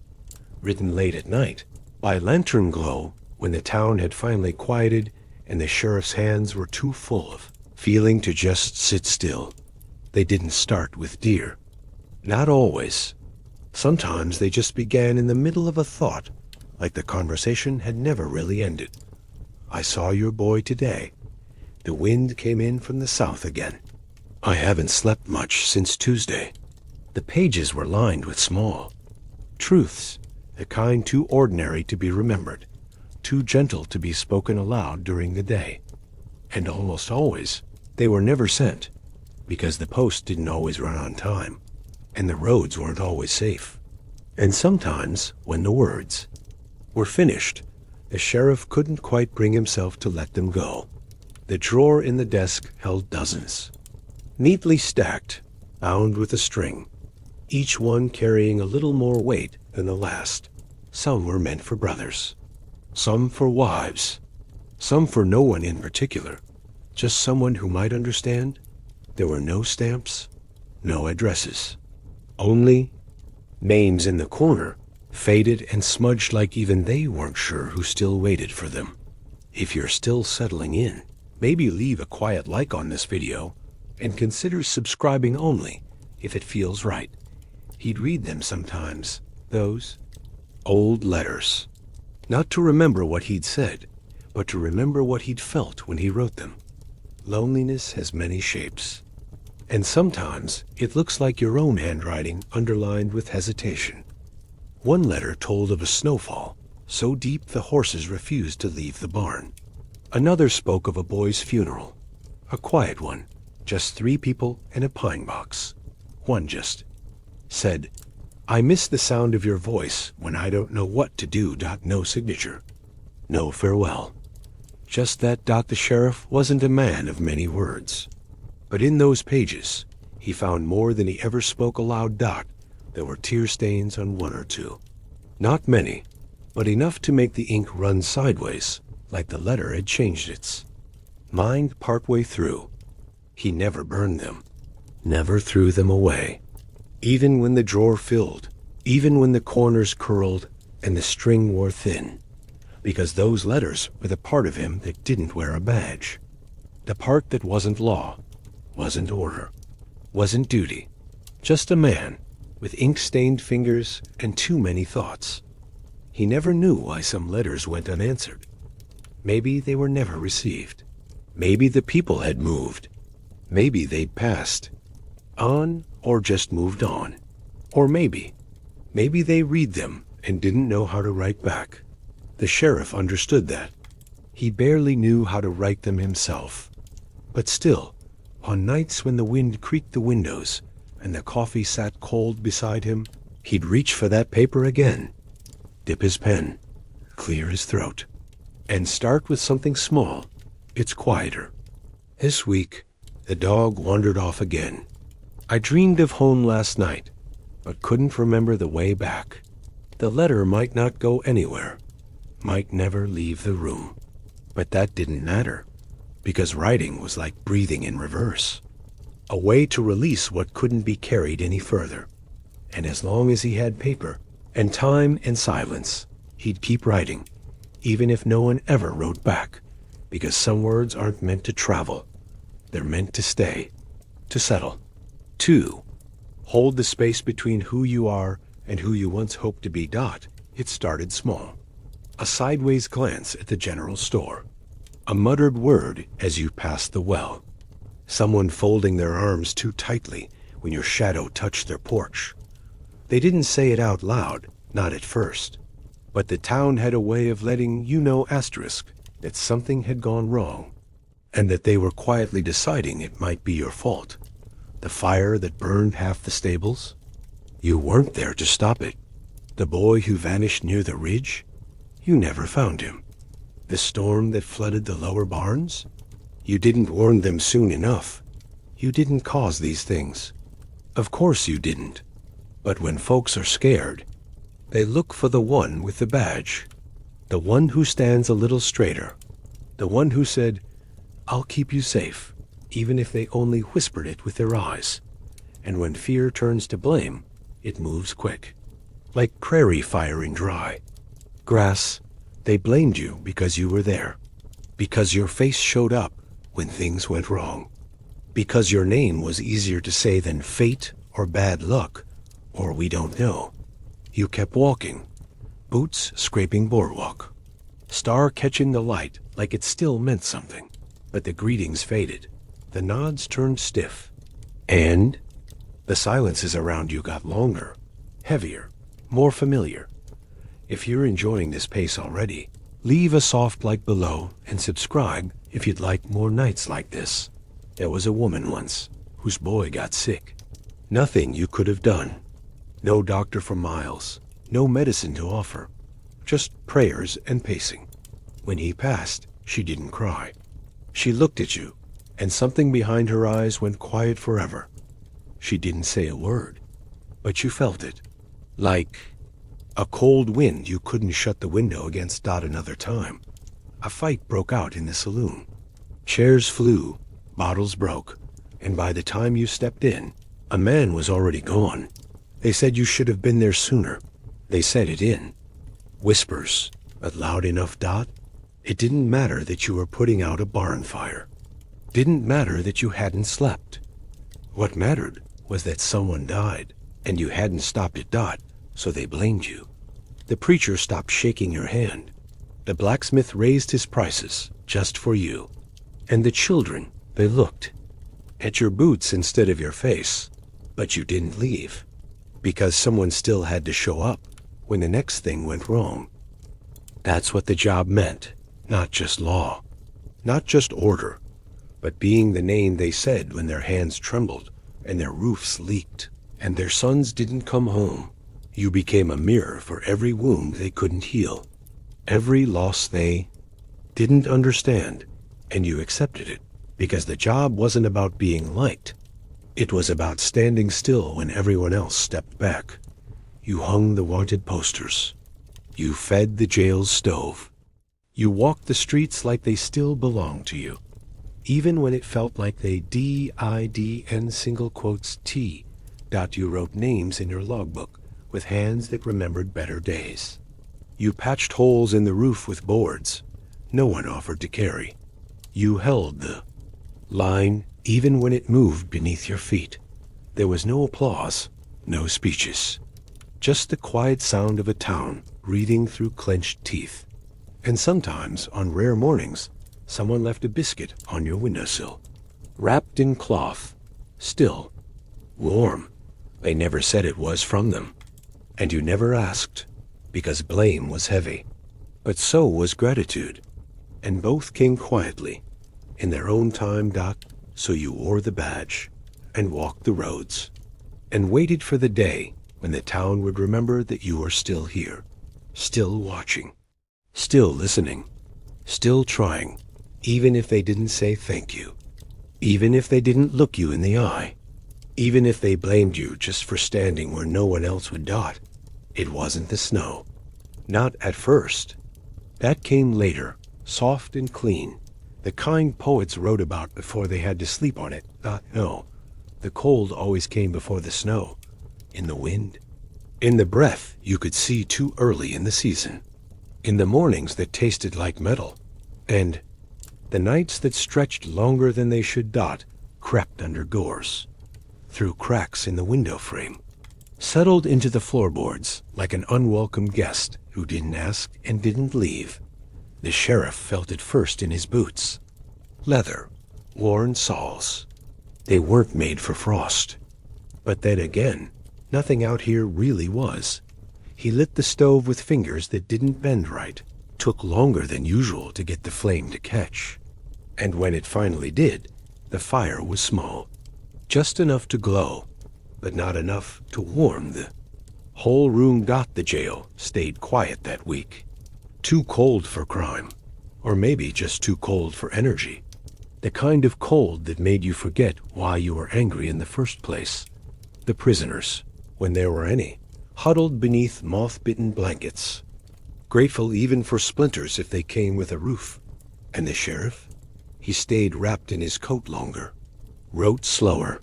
written late at night, by lantern glow, when the town had finally quieted and the sheriff's hands were too full of feeling to just sit still. They didn't start with dear. Not always. Sometimes they just began in the middle of a thought, like the conversation had never really ended. I saw your boy today. The wind came in from the south again. I haven't slept much since Tuesday. The pages were lined with small truths, the kind too ordinary to be remembered, too gentle to be spoken aloud during the day. And almost always, they were never sent, because the post didn't always run on time, and the roads weren't always safe. And sometimes, when the words were finished, the sheriff couldn't quite bring himself to let them go. The drawer in the desk held dozens, neatly stacked, bound with a string, each one carrying a little more weight than the last. Some were meant for brothers, some for wives, some for no one in particular, just someone who might understand. There were no stamps, no addresses, only names in the corner, faded and smudged like even they weren't sure who still waited for them. If you're still settling in, maybe leave a quiet like on this video and consider subscribing only if it feels right. He'd read them sometimes, those old letters. Not to remember what he'd said, but to remember what he'd felt when he wrote them. Loneliness has many shapes, and sometimes it looks like your own handwriting underlined with hesitation. One letter told of a snowfall so deep the horses refused to leave the barn. Another spoke of a boy's funeral, a quiet one, just 3 people and a pine box. One just said, "I miss the sound of your voice when I don't know what to do." No signature, no farewell. Just that. The sheriff wasn't a man of many words. But in those pages, he found more than he ever spoke aloud. There were tear stains on 1 or 2. Not many, but enough to make the ink run sideways, like the letter had changed its mind partway through. He never burned them, never threw them away. Even when the drawer filled, even when the corners curled and the string wore thin. Because those letters were the part of him that didn't wear a badge. The part that wasn't law, wasn't order, wasn't duty. Just a man with ink-stained fingers and too many thoughts. He never knew why some letters went unanswered. Maybe they were never received. Maybe the people had moved. Maybe they'd passed on or just moved on. Or maybe they read them and didn't know how to write back. The sheriff understood that. He barely knew how to write them himself. But still, on nights when the wind creaked the windows and the coffee sat cold beside him, he'd reach for that paper again, dip his pen, clear his throat, and start with something small. It's quieter. This week, the dog wandered off again. I dreamed of home last night, but couldn't remember the way back. The letter might not go anywhere, might never leave the room. But that didn't matter, because writing was like breathing in reverse. A way to release what couldn't be carried any further. And as long as he had paper, and time and silence, he'd keep writing, even if no one ever wrote back, because some words aren't meant to travel. They're meant to stay, to settle, to hold the space between who you are and who you once hoped to be. It started small. A sideways glance at the general store. A muttered word as you passed the well. Someone folding their arms too tightly when your shadow touched their porch. They didn't say it out loud, not at first. But the town had a way of letting you know that something had gone wrong, and that they were quietly deciding it might be your fault. The fire that burned half the stables? You weren't there to stop it. The boy who vanished near the ridge? You never found him. The storm that flooded the lower barns? You didn't warn them soon enough. You didn't cause these things. Of course you didn't. But when folks are scared, they look for the one with the badge. The one who stands a little straighter. The one who said, "I'll keep you safe," even if they only whispered it with their eyes. And when fear turns to blame, it moves quick. Like prairie fire in dry grass, they blamed you because you were there. Because your face showed up when things went wrong. Because your name was easier to say than fate or bad luck, or we don't know. You kept walking, boots scraping boardwalk, star catching the light like it still meant something. But the greetings faded. The nods turned stiff. And the silences around you got longer, heavier, more familiar. If you're enjoying this pace already, leave a soft like below and subscribe if you'd like more nights like this. There was a woman once whose boy got sick. Nothing you could have done. No doctor for miles, no medicine to offer, just prayers and pacing. When he passed, she didn't cry. She looked at you, and something behind her eyes went quiet forever. She didn't say a word, but you felt it. Like a cold wind you couldn't shut the window against. Another time, a fight broke out in the saloon. Chairs flew, bottles broke, and by the time you stepped in, a man was already gone. They said you should have been there sooner. They said it in whispers, but loud enough. It didn't matter that you were putting out a barn fire. Didn't matter that you hadn't slept. What mattered was that someone died, and you hadn't stopped at dot, so they blamed you. The preacher stopped shaking your hand. The blacksmith raised his prices just for you. And the children, they looked at your boots instead of your face. But you didn't leave, because someone still had to show up when the next thing went wrong. That's what the job meant, not just law, not just order, but being the name they said when their hands trembled and their roofs leaked and their sons didn't come home. You became a mirror for every wound they couldn't heal, every loss they didn't understand, and you accepted it because the job wasn't about being liked. It was about standing still when everyone else stepped back. You hung the wanted posters. You fed the jail's stove. You walked the streets like they still belonged to you, even when it felt like they DIDN single quotes T. You wrote names in your logbook with hands that remembered better days. You patched holes in the roof with boards no one offered to carry. You held the line even when it moved beneath your feet. There was no applause, no speeches, just the quiet sound of a town breathing through clenched teeth. And sometimes, on rare mornings, someone left a biscuit on your windowsill, wrapped in cloth, still, warm. They never said it was from them, and you never asked, because blame was heavy. But so was gratitude, and both came quietly, in their own time, so you wore the badge, and walked the roads, and waited for the day when the town would remember that you were still here, still watching, still listening, still trying, even if they didn't say thank you, even if they didn't look you in the eye, even if they blamed you just for standing where no one else would dot. It wasn't the snow. Not at first. That came later, soft and clean, the kind poets wrote about before they had to sleep on it. No, the cold always came before the snow, in the wind, in the breath you could see too early in the season, in the mornings that tasted like metal, and the nights that stretched longer than they should crept under doors, through cracks in the window frame, settled into the floorboards like an unwelcome guest who didn't ask and didn't leave. The sheriff felt it first in his boots. Leather, worn soles. They weren't made for frost. But then again, nothing out here really was. He lit the stove with fingers that didn't bend right, took longer than usual to get the flame to catch. And when it finally did, the fire was small, just enough to glow, but not enough to warm the whole room. The jail stayed quiet that week. Too cold for crime, or maybe just too cold for energy. The kind of cold that made you forget why you were angry in the first place. The prisoners, when there were any, huddled beneath moth-bitten blankets, grateful even for splinters if they came with a roof. And the sheriff? He stayed wrapped in his coat longer, wrote slower,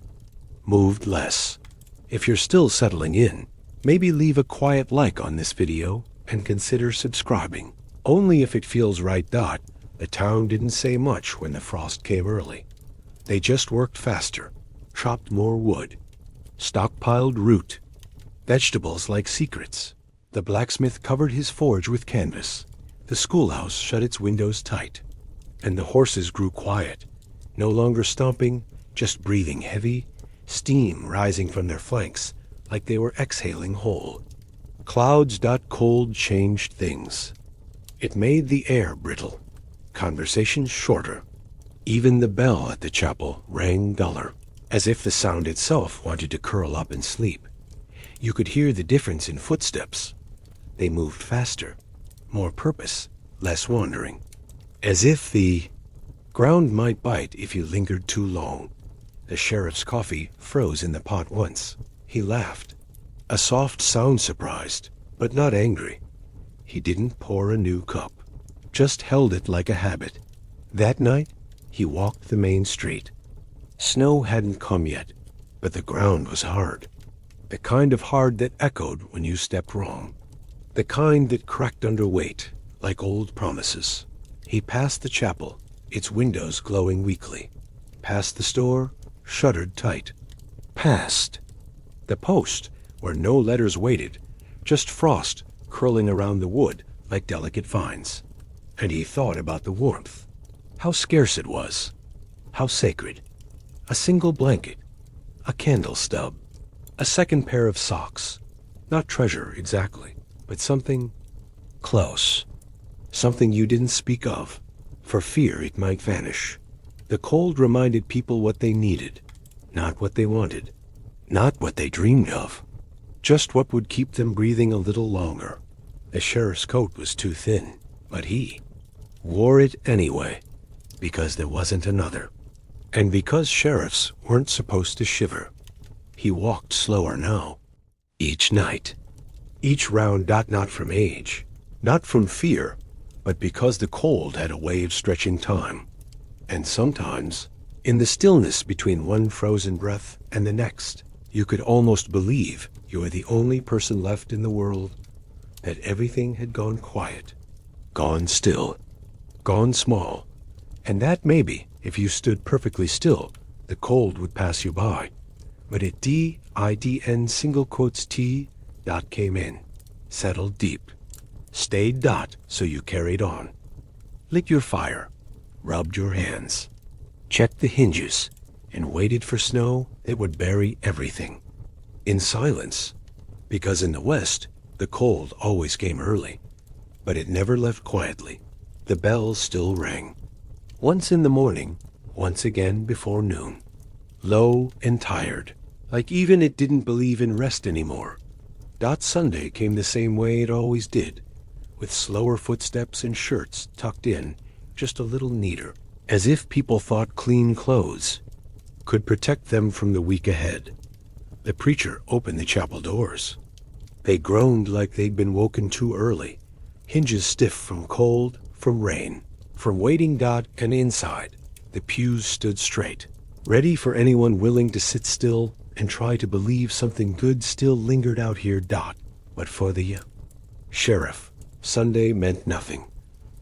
moved less. If you're still settling in, maybe leave a quiet like on this video and consider subscribing. Only if it feels right. The town didn't say much when the frost came early. They just worked faster, chopped more wood, stockpiled root, vegetables like secrets. The blacksmith covered his forge with canvas. The schoolhouse shut its windows tight. And the horses grew quiet, no longer stomping, just breathing heavy, steam rising from their flanks like they were exhaling whole. Clouds. Cold changed things. It made the air brittle, conversations shorter. Even the bell at the chapel rang duller, as if the sound itself wanted to curl up and sleep. You could hear the difference in footsteps. They moved faster, more purpose, less wandering. As if the ground might bite if you lingered too long. The sheriff's coffee froze in the pot once. He laughed. A soft sound surprised, but not angry. He didn't pour a new cup, just held it like a habit. That night, he walked the main street. Snow hadn't come yet, but the ground was hard. The kind of hard that echoed when you stepped wrong. The kind that cracked under weight, like old promises. He passed the chapel, its windows glowing weakly. Past the store, shuttered tight. Past the post, where no letters waited, just frost curling around the wood like delicate vines. And he thought about the warmth. How scarce it was. How sacred. A single blanket. A candle stub. A second pair of socks. Not treasure, exactly, but something close. Something you didn't speak of, for fear it might vanish. The cold reminded people what they needed, not what they wanted, not what they dreamed of. Just what would keep them breathing a little longer. The sheriff's coat was too thin, but he wore it anyway, because there wasn't another. And because sheriffs weren't supposed to shiver. He walked slower now. Each night. Each round not from age, not from fear, but because the cold had a way of stretching time. And sometimes, in the stillness between one frozen breath and the next, you could almost believe you were the only person left in the world, that everything had gone quiet, gone still, gone small, and that maybe, if you stood perfectly still, the cold would pass you by. But it DIDN single quotes T dot came in, settled deep, stayed dot so you carried on. Lit your fire, rubbed your hands, checked the hinges, and waited for snow that would bury everything. In silence, because in the West, the cold always came early, but it never left quietly. The bells still rang. Once in the morning, once again before noon. Low and tired, like even it didn't believe in rest anymore. Dot Sunday came the same way it always did, with slower footsteps and shirts tucked in just a little neater, as if people thought clean clothes could protect them from the week ahead. The preacher opened the chapel doors. They groaned like they'd been woken too early, hinges stiff from cold, from rain, from waiting. And inside, the pews stood straight, ready for anyone willing to sit still and try to believe something good still lingered out here. But for the sheriff, Sunday meant nothing.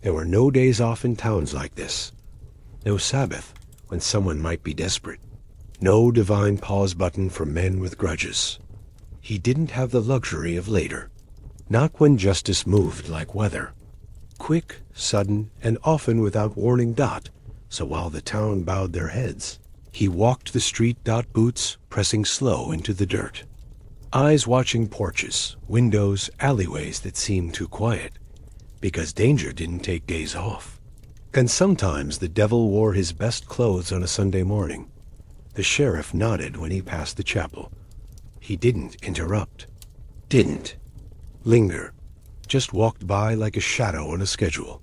There were no days off in towns like this. No Sabbath when someone might be desperate. No divine pause button for men with grudges. He didn't have the luxury of later. Not when justice moved like weather. Quick, sudden, and often without warning. So while the town bowed their heads, he walked the street. Boots pressing slow into the dirt. Eyes watching porches, windows, alleyways that seemed too quiet, because danger didn't take days off. And sometimes the devil wore his best clothes on a Sunday morning. The sheriff nodded when he passed the chapel. He didn't interrupt. Didn't linger. Just walked by like a shadow on a schedule.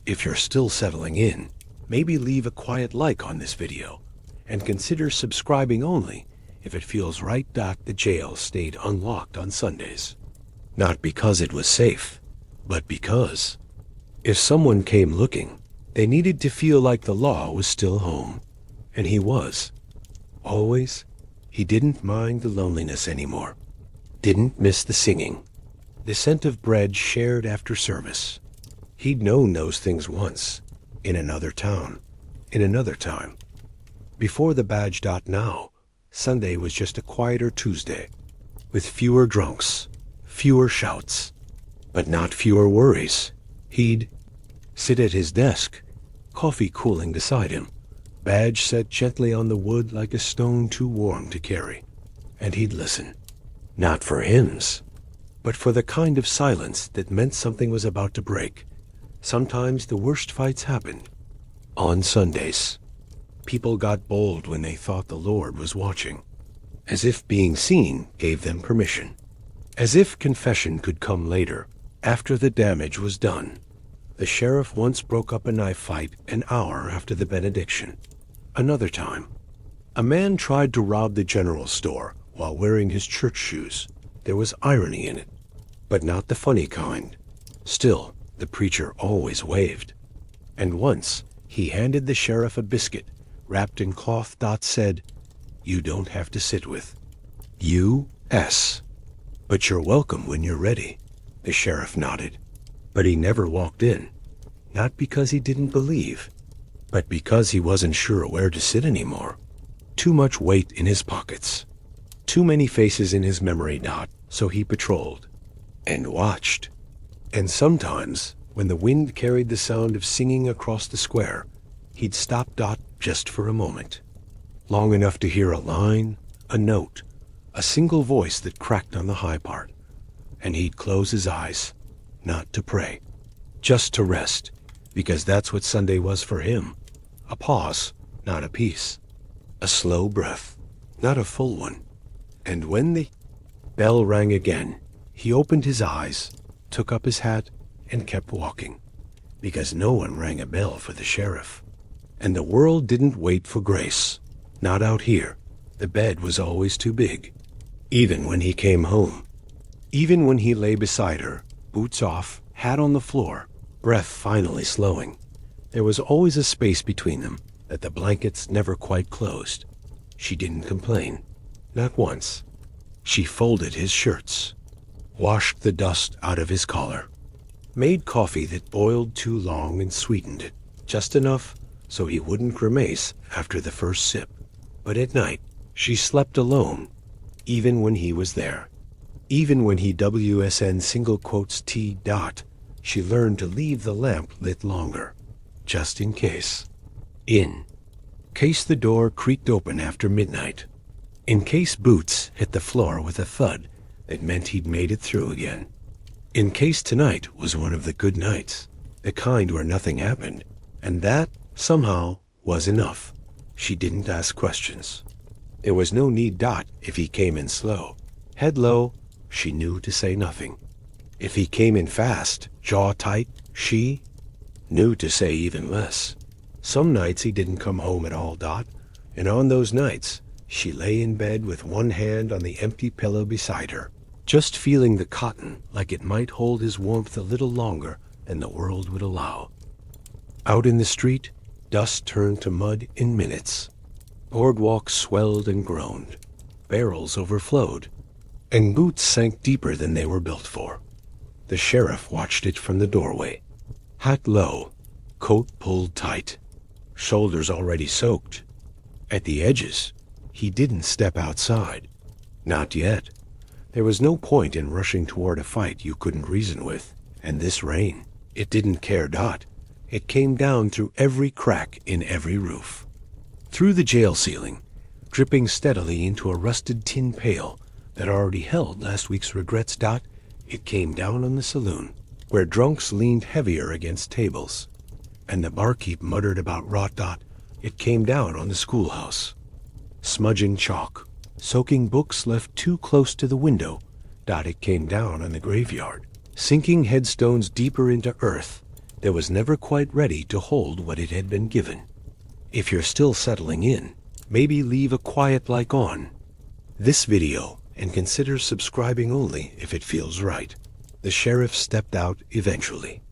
If you're still settling in, maybe leave a quiet like on this video, and consider subscribing only if it feels right. The jail stayed unlocked on Sundays. Not because it was safe, but because if someone came looking, they needed to feel like the law was still home. And he was. Always. He didn't mind the loneliness anymore. Didn't miss the singing. The scent of bread shared after service. He'd known those things once, in another town, in another time. Before the badge. Now, Sunday was just a quieter Tuesday, with fewer drunks, fewer shouts, but not fewer worries. He'd sit at his desk, coffee cooling beside him, badge set gently on the wood like a stone too warm to carry, and he'd listen, not for hymns, but for the kind of silence that meant something was about to break. Sometimes the worst fights happened on Sundays. People got bold when they thought the Lord was watching, as if being seen gave them permission, as if confession could come later, after the damage was done. The sheriff once broke up a knife fight an hour after the benediction. Another time, a man tried to rob the general store while wearing his church shoes. There was irony in it, but not the funny kind. Still, the preacher always waved. And once, he handed the sheriff a biscuit wrapped in cloth. Said, "You don't have to sit with U.S. But you're welcome when you're ready." The sheriff nodded, but he never walked in. Not because he didn't believe, but because he wasn't sure where to sit anymore. Too much weight in his pockets. Too many faces in his memory knot, so he patrolled and watched. And sometimes, when the wind carried the sound of singing across the square, he'd stop Dot just for a moment. Long enough to hear a line, a note, a single voice that cracked on the high part. And he'd close his eyes, not to pray, just to rest, because that's what Sunday was for him. A pause, not a peace. A slow breath, not a full one. And when the bell rang again, he opened his eyes, took up his hat, and kept walking, because no one rang a bell for the sheriff. And the world didn't wait for grace. Not out here. The bed was always too big. Even when he came home. Even when he lay beside her, boots off, hat on the floor, breath finally slowing. There was always a space between them that the blankets never quite closed. She didn't complain. Not once. She folded his shirts, washed the dust out of his collar, made coffee that boiled too long and sweetened it, just enough so he wouldn't grimace after the first sip. But at night, she slept alone, even when he was there. Even when he WSN single quotes T dot, she learned to leave the lamp lit longer, just in case. In case the door creaked open after midnight. In case boots hit the floor with a thud that meant he'd made it through again. In case tonight was one of the good nights, the kind where nothing happened, and that, somehow, was enough. She didn't ask questions. There was no need Dot if he came in slow. Head low, she knew to say nothing. If he came in fast, jaw tight, she knew to say even less. Some nights he didn't come home at all, Dot, and on those nights, she lay in bed with one hand on the empty pillow beside her, just feeling the cotton like it might hold his warmth a little longer than the world would allow. Out in the street, dust turned to mud in minutes. Boardwalks swelled and groaned. Barrels overflowed, and boots sank deeper than they were built for. The sheriff watched it from the doorway. Hat low, coat pulled tight, shoulders already soaked. At the edges, he didn't step outside. Not yet. There was no point in rushing toward a fight you couldn't reason with. And this rain, it didn't care Dot. It came down through every crack in every roof. Through the jail ceiling, dripping steadily into a rusted tin pail that already held last week's regrets. Dot, it came down on the saloon, where drunks leaned heavier against tables. And the barkeep muttered about rot. Dot, it came down on the schoolhouse. Smudging chalk, soaking books left too close to the window. Dot, it came down on the graveyard, sinking headstones deeper into earth that was never quite ready to hold what it had been given. If you're still settling in, maybe leave a quiet like on this video and consider subscribing only if it feels right. The sheriff stepped out eventually,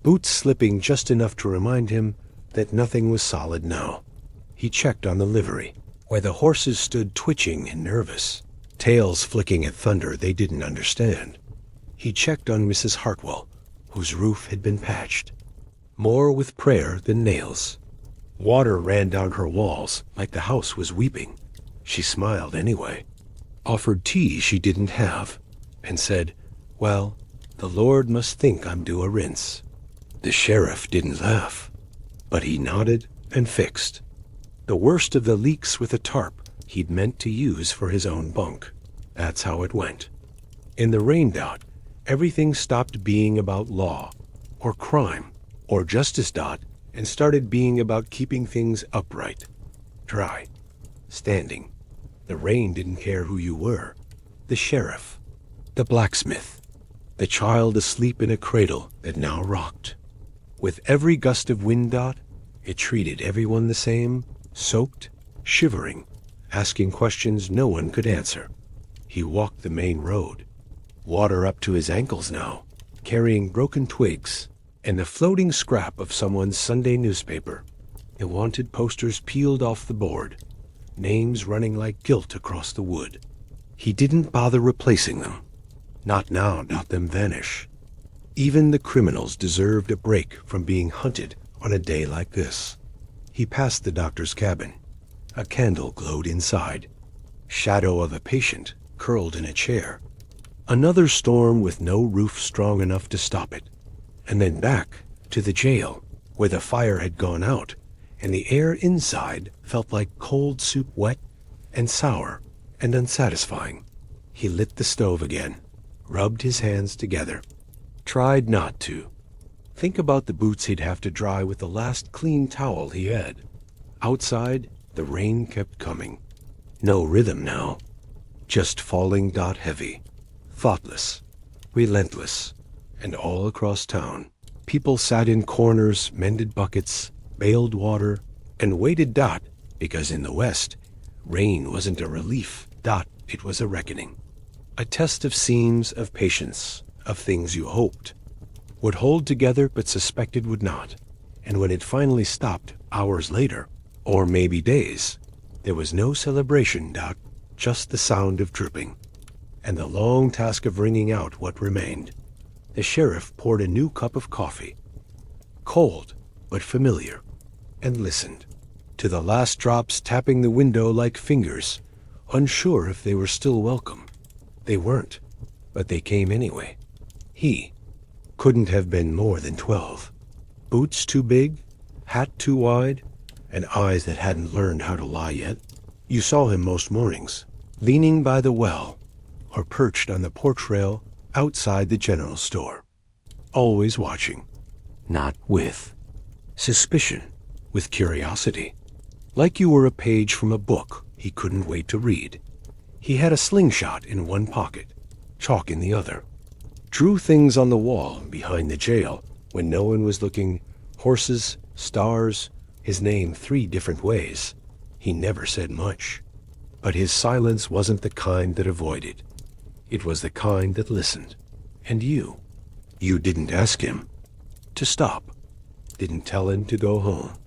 boots slipping just enough to remind him that nothing was solid now. He checked on the livery, where the horses stood twitching and nervous, tails flicking at thunder they didn't understand. He checked on Mrs. Hartwell, whose roof had been patched, more with prayer than nails. Water ran down her walls like the house was weeping. She smiled anyway, offered tea she didn't have, and said, "Well, the Lord must think I'm due a rinse." The sheriff didn't laugh, but he nodded and fixed. The worst of the leaks with a tarp he'd meant to use for his own bunk. That's how it went. In the rain, Dot, everything stopped being about law, or crime, or justice, Dot, and started being about keeping things upright, dry, standing. The rain didn't care who you were. The sheriff, the blacksmith, the child asleep in a cradle that now rocked. With every gust of wind, Dot, it treated everyone the same, soaked, shivering, asking questions no one could answer. He walked the main road, water up to his ankles now, carrying broken twigs and the floating scrap of someone's Sunday newspaper. It wanted posters peeled off the board, names running like gilt across the wood. He didn't bother replacing them. Not now, not them vanish. Even the criminals deserved a break from being hunted on a day like this. He passed the doctor's cabin. A candle glowed inside. Shadow of a patient curled in a chair. Another storm with no roof strong enough to stop it. And then back to the jail, where the fire had gone out, and the air inside felt like cold soup, wet and sour and unsatisfying. He lit the stove again, rubbed his hands together, tried not to. Think about the boots he'd have to dry with the last clean towel he had. Outside, the rain kept coming. No rhythm now, just falling dot heavy, thoughtless, relentless, and all across town. People sat in corners, mended buckets, bailed water, and waited dot, because in the West, rain wasn't a relief, dot, it was a reckoning. A test of seams, of patience, of things you hoped would hold together but suspected would not. And when it finally stopped, hours later, or maybe days, there was no celebration, Doc, just the sound of dripping, and the long task of wringing out what remained. The sheriff poured a new cup of coffee, cold but familiar, and listened to the last drops tapping the window like fingers, unsure if they were still welcome. They weren't, but they came anyway. He couldn't have been more than 12. Boots too big, hat too wide, and eyes that hadn't learned how to lie yet. You saw him most mornings, leaning by the well, or perched on the porch rail outside the general store. Always watching, not with suspicion, with curiosity. Like you were a page from a book he couldn't wait to read. He had a slingshot in one pocket, chalk in the other. Drew things on the wall behind the jail when no one was looking, horses, stars, his name 3 different ways. He never said much, but his silence wasn't the kind that avoided. It was the kind that listened. And you didn't ask him to stop, didn't tell him to go home,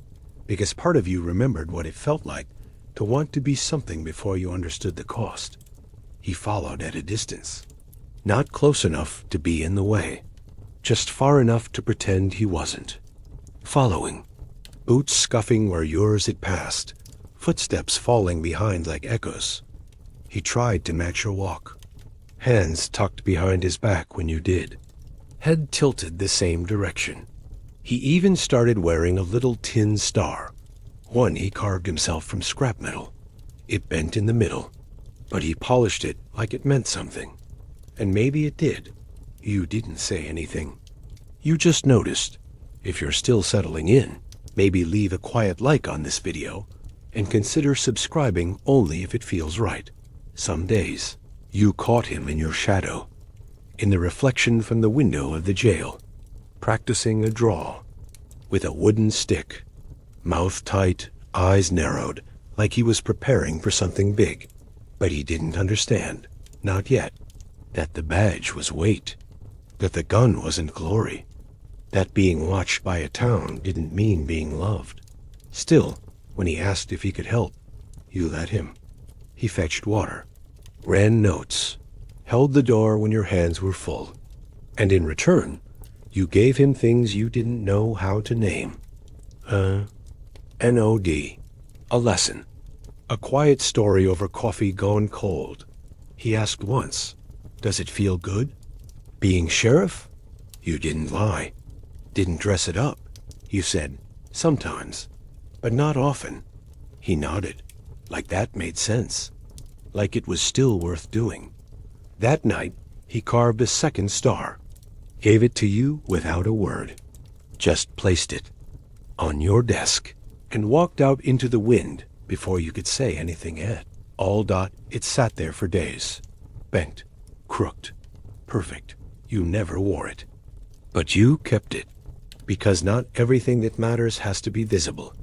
because part of you remembered what it felt like to want to be something before you understood the cost. He followed at a distance. Not close enough to be in the way, just far enough to pretend he wasn't. Following, boots scuffing where yours had passed, footsteps falling behind like echoes. He tried to match your walk, hands tucked behind his back when you did, head tilted the same direction. He even started wearing a little tin star, one he carved himself from scrap metal. It bent in the middle, but he polished it like it meant something. And maybe it did. You didn't say anything. You just noticed. If you're still settling in, maybe leave a quiet like on this video and consider subscribing only if it feels right. Some days, you caught him in your shadow, in the reflection from the window of the jail, practicing a draw with a wooden stick, mouth tight, eyes narrowed, like he was preparing for something big. But he didn't understand, not yet, that the badge was weight, that the gun wasn't glory, that being watched by a town didn't mean being loved. Still, when he asked if he could help, you let him. He fetched water, ran notes, held the door when your hands were full, and in return, you gave him things you didn't know how to name. N.O.D., a lesson, a quiet story over coffee gone cold. He asked once, does it feel good? Being sheriff? You didn't lie, didn't dress it up. You said, sometimes, but not often. He nodded, like that made sense, like it was still worth doing. That night, he carved a second star, gave it to you without a word, just placed it on your desk, and walked out into the wind before you could say anything yet. It sat there for days, bent, crooked, perfect. You never wore it. But you kept it, because not everything that matters has to be visible.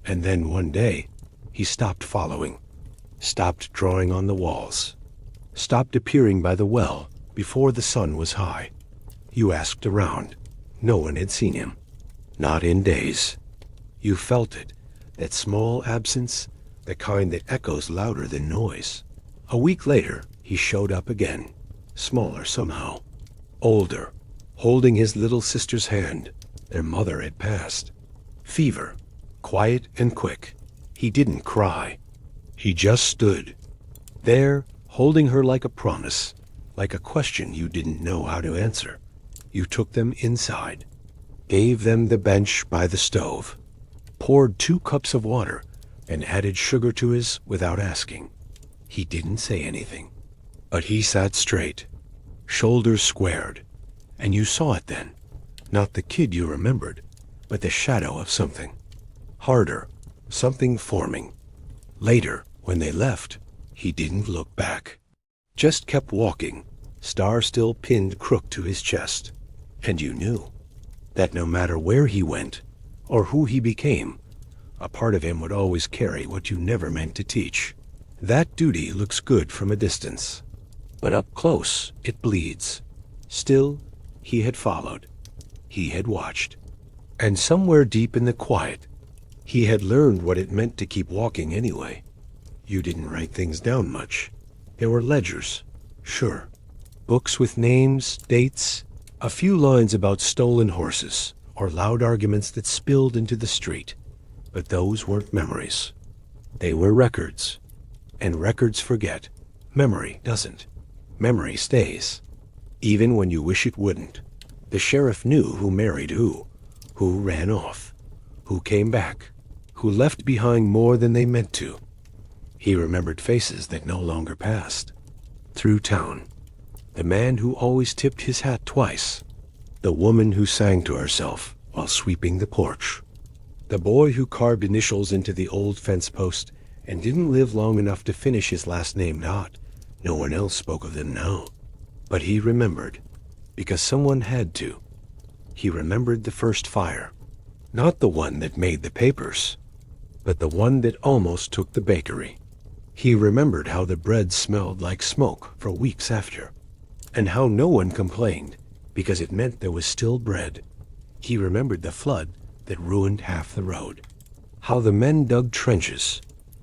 And then one day, he stopped following, stopped drawing on the walls, stopped appearing by the well before the sun was high. You asked around. No one had seen him. Not in days. You felt it, that small absence, the kind that echoes louder than noise. A week later, he showed up again, smaller somehow, older, holding his little sister's hand. Their mother had passed. Fever, quiet and quick. He didn't cry. He just stood there, holding her like a promise, like a question you didn't know how to answer. You took them inside, gave them the bench by the stove, poured 2 cups of water, and added sugar to his without asking. He didn't say anything, but he sat straight, shoulders squared, and you saw it then. Not the kid you remembered, but the shadow of something. Harder, something forming. Later, when they left, he didn't look back. Just kept walking, star still pinned crook to his chest. And you knew that no matter where he went, or who he became, a part of him would always carry what you never meant to teach. That duty looks good from a distance, but up close it bleeds. Still, he had followed. He had watched. And somewhere deep in the quiet, he had learned what it meant to keep walking anyway. You didn't write things down much. There were ledgers, sure. Books with names, dates, a few lines about stolen horses, or loud arguments that spilled into the street. But those weren't memories. They were records. And records forget. Memory doesn't. Memory stays. Even when you wish it wouldn't. The sheriff knew who married who ran off, who came back, who left behind more than they meant to. He remembered faces that no longer passed. Through town. The man who always tipped his hat twice. The woman who sang to herself while sweeping the porch. The boy who carved initials into the old fence post and didn't live long enough to finish his last name Dot. No one else spoke of them now. But he remembered, because someone had to. He remembered the first fire. Not the one that made the papers, but the one that almost took the bakery. He remembered how the bread smelled like smoke for weeks after, and how no one complained, because it meant there was still bread. He remembered the flood that ruined half the road, how the men dug trenches,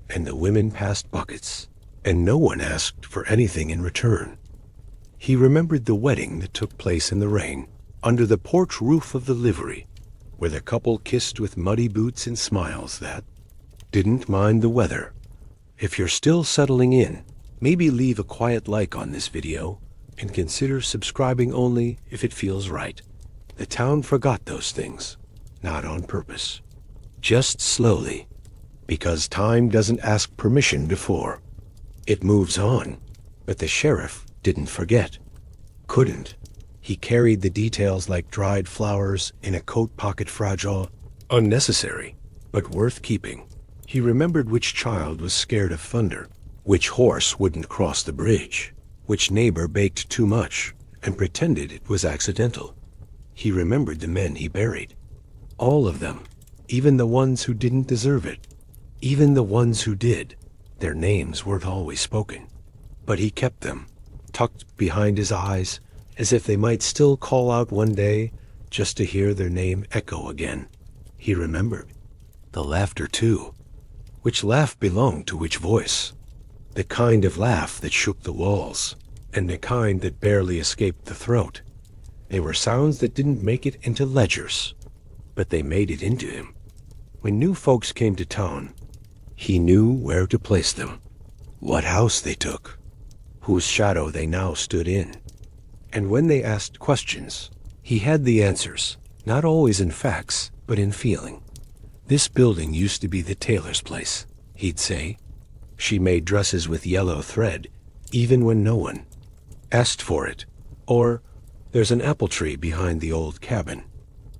and the women passed buckets, and no one asked for anything in return. He remembered the wedding that took place in the rain, under the porch roof of the livery, where the couple kissed with muddy boots and smiles that didn't mind the weather. If you're still settling in, maybe leave a quiet like on this video, and consider subscribing only if it feels right. The town forgot those things, not on purpose. Just slowly, because time doesn't ask permission before. It moves on, but the sheriff didn't forget. Couldn't. He carried the details like dried flowers in a coat pocket fragile, unnecessary, but worth keeping. He remembered which child was scared of thunder, which horse wouldn't cross the bridge, which neighbor baked too much and pretended it was accidental. He remembered the men he buried. All of them, even the ones who didn't deserve it. Even the ones who did. Their names weren't always spoken, but he kept them, tucked behind his eyes, as if they might still call out one day just to hear their name echo again. He remembered the laughter too. Which laugh belonged to which voice? The kind of laugh that shook the walls, and the kind that barely escaped the throat. They were sounds that didn't make it into ledgers, but they made it into him. When new folks came to town, he knew where to place them, what house they took, whose shadow they now stood in. And when they asked questions, he had the answers, not always in facts, but in feeling. This building used to be the tailor's place, he'd say. She made dresses with yellow thread, even when no one asked for it. Or, there's an apple tree behind the old cabin.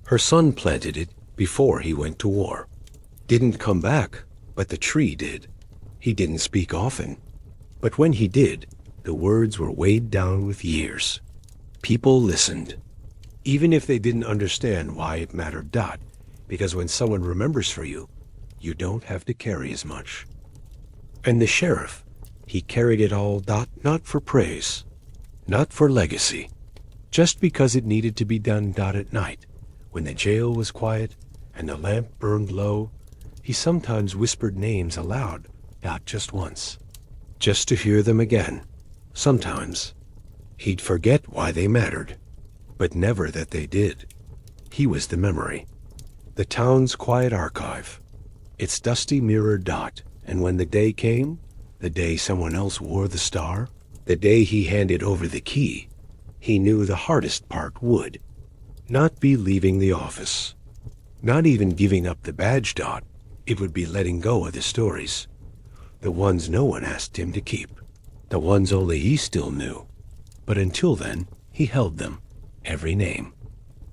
Her son planted it before he went to war. Didn't come back, but the tree did. He didn't speak often, but when he did, the words were weighed down with years. People listened, even if they didn't understand why it mattered. Because when someone remembers for you, you don't have to carry as much. And the sheriff, he carried it all. Not for praise, not for legacy, just because it needed to be done. At night, when the jail was quiet and the lamp burned low, he sometimes whispered names aloud. Just once, just to hear them again. Sometimes he'd forget why they mattered, but never that they did. He was the memory, the town's quiet archive, its dusty mirror dot, and when the day came, the day someone else wore the star, the day he handed over the key, he knew the hardest part would not be leaving the office, not even giving up the badge dot. It would be letting go of the stories, the ones no one asked him to keep, the ones only he still knew. But until then, he held them, every name,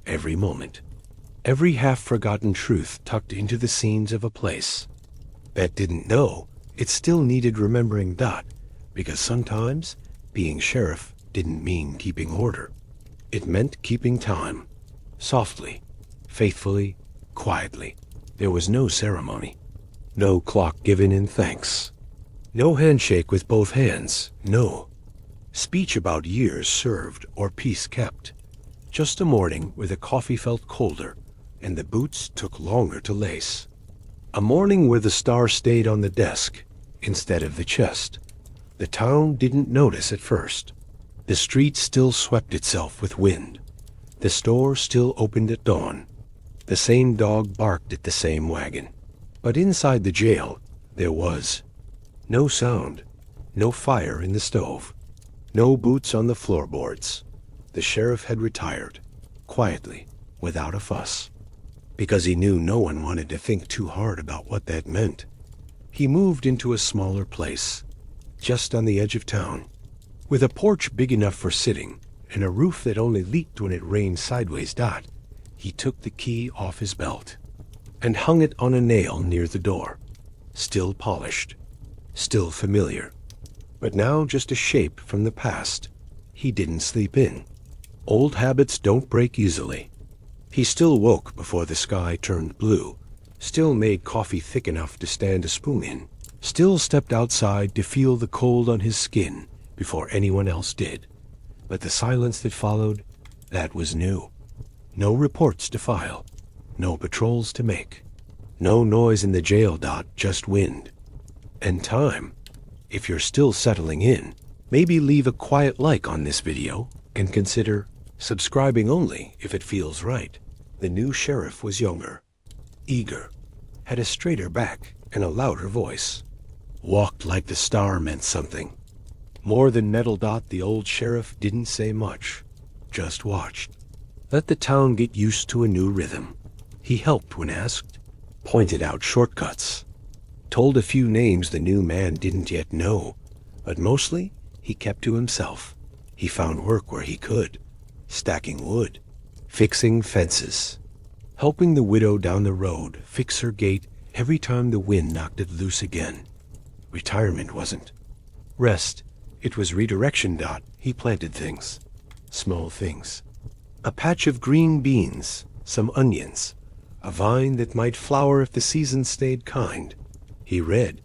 every moment, every half-forgotten truth tucked into the scenes of a place that didn't know it still needed remembering dot, because sometimes being sheriff didn't mean keeping order. It meant keeping time, softly, faithfully, quietly. There was no ceremony, no clock given in thanks, no handshake with both hands, no speech about years served or peace kept. Just a morning where the coffee felt colder and the boots took longer to lace. A morning where the star stayed on the desk instead of the chest. The town didn't notice at first. The street still swept itself with wind. The store still opened at dawn. The same dog barked at the same wagon. But inside the jail, there was no sound, no fire in the stove, no boots on the floorboards. The sheriff had retired, quietly, without a fuss, because he knew no one wanted to think too hard about what that meant. He moved into a smaller place, just on the edge of town, with a porch big enough for sitting and a roof that only leaked when it rained sideways dot. He took the key off his belt and hung it on a nail near the door, still polished, still familiar, but now just a shape from the past he didn't sleep in. Old habits don't break easily. He still woke before the sky turned blue, still made coffee thick enough to stand a spoon in, still stepped outside to feel the cold on his skin before anyone else did. But the silence that followed, that was new. No reports to file, no patrols to make, no noise in the jail dot, just wind. And time. If you're still settling in, maybe leave a quiet like on this video and consider subscribing only if it feels right. The new sheriff was younger, eager, had a straighter back and a louder voice, walked like the star meant something. More than Nettle Dot, the old sheriff didn't say much, just watched. Let the town get used to a new rhythm. He helped when asked, pointed out shortcuts, told a few names the new man didn't yet know, but mostly he kept to himself. He found work where he could, stacking wood, fixing fences, helping the widow down the road fix her gate every time the wind knocked it loose again. Retirement wasn't rest, it was redirection dot. He planted things, small things, a patch of green beans, some onions, a vine that might flower if the season stayed kind. He read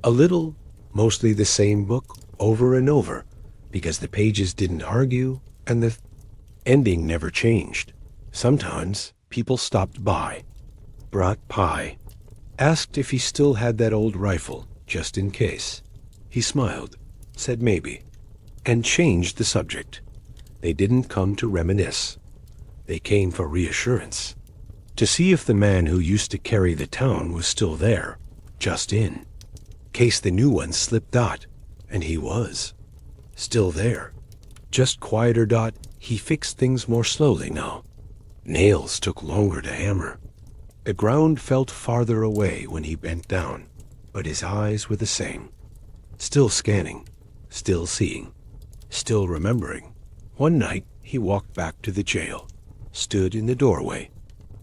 a little, mostly the same book over and over, because the pages didn't argue and the ending never changed. Sometimes people stopped by, brought pie, asked if he still had that old rifle, just in case. He smiled, said maybe, and changed the subject. They didn't come to reminisce. They came for reassurance, to see if the man who used to carry the town was still there, just in case the new one slipped dot, and he was still there, just quieter dot. He fixed things more slowly now. Nails took longer to hammer. The ground felt farther away when he bent down, but his eyes were the same, still scanning, still seeing, still remembering. One night he walked back to the jail, stood in the doorway,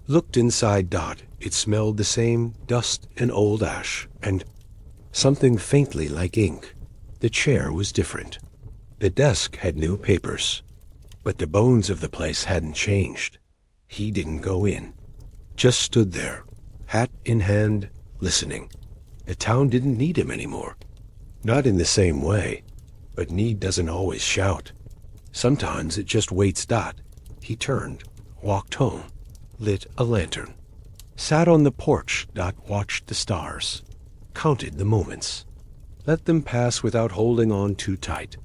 looked inside dot. It smelled the same, dust and old ash, and something faintly like ink. The chair was different. The desk had new papers, but the bones of the place hadn't changed. He didn't go in, just stood there, hat in hand, listening. The town didn't need him anymore. Not in the same way, but need doesn't always shout. Sometimes it just waits dot. He turned, walked home, lit a lantern, sat on the porch dot, watched the stars, counted the moments, let them pass without holding on too tight,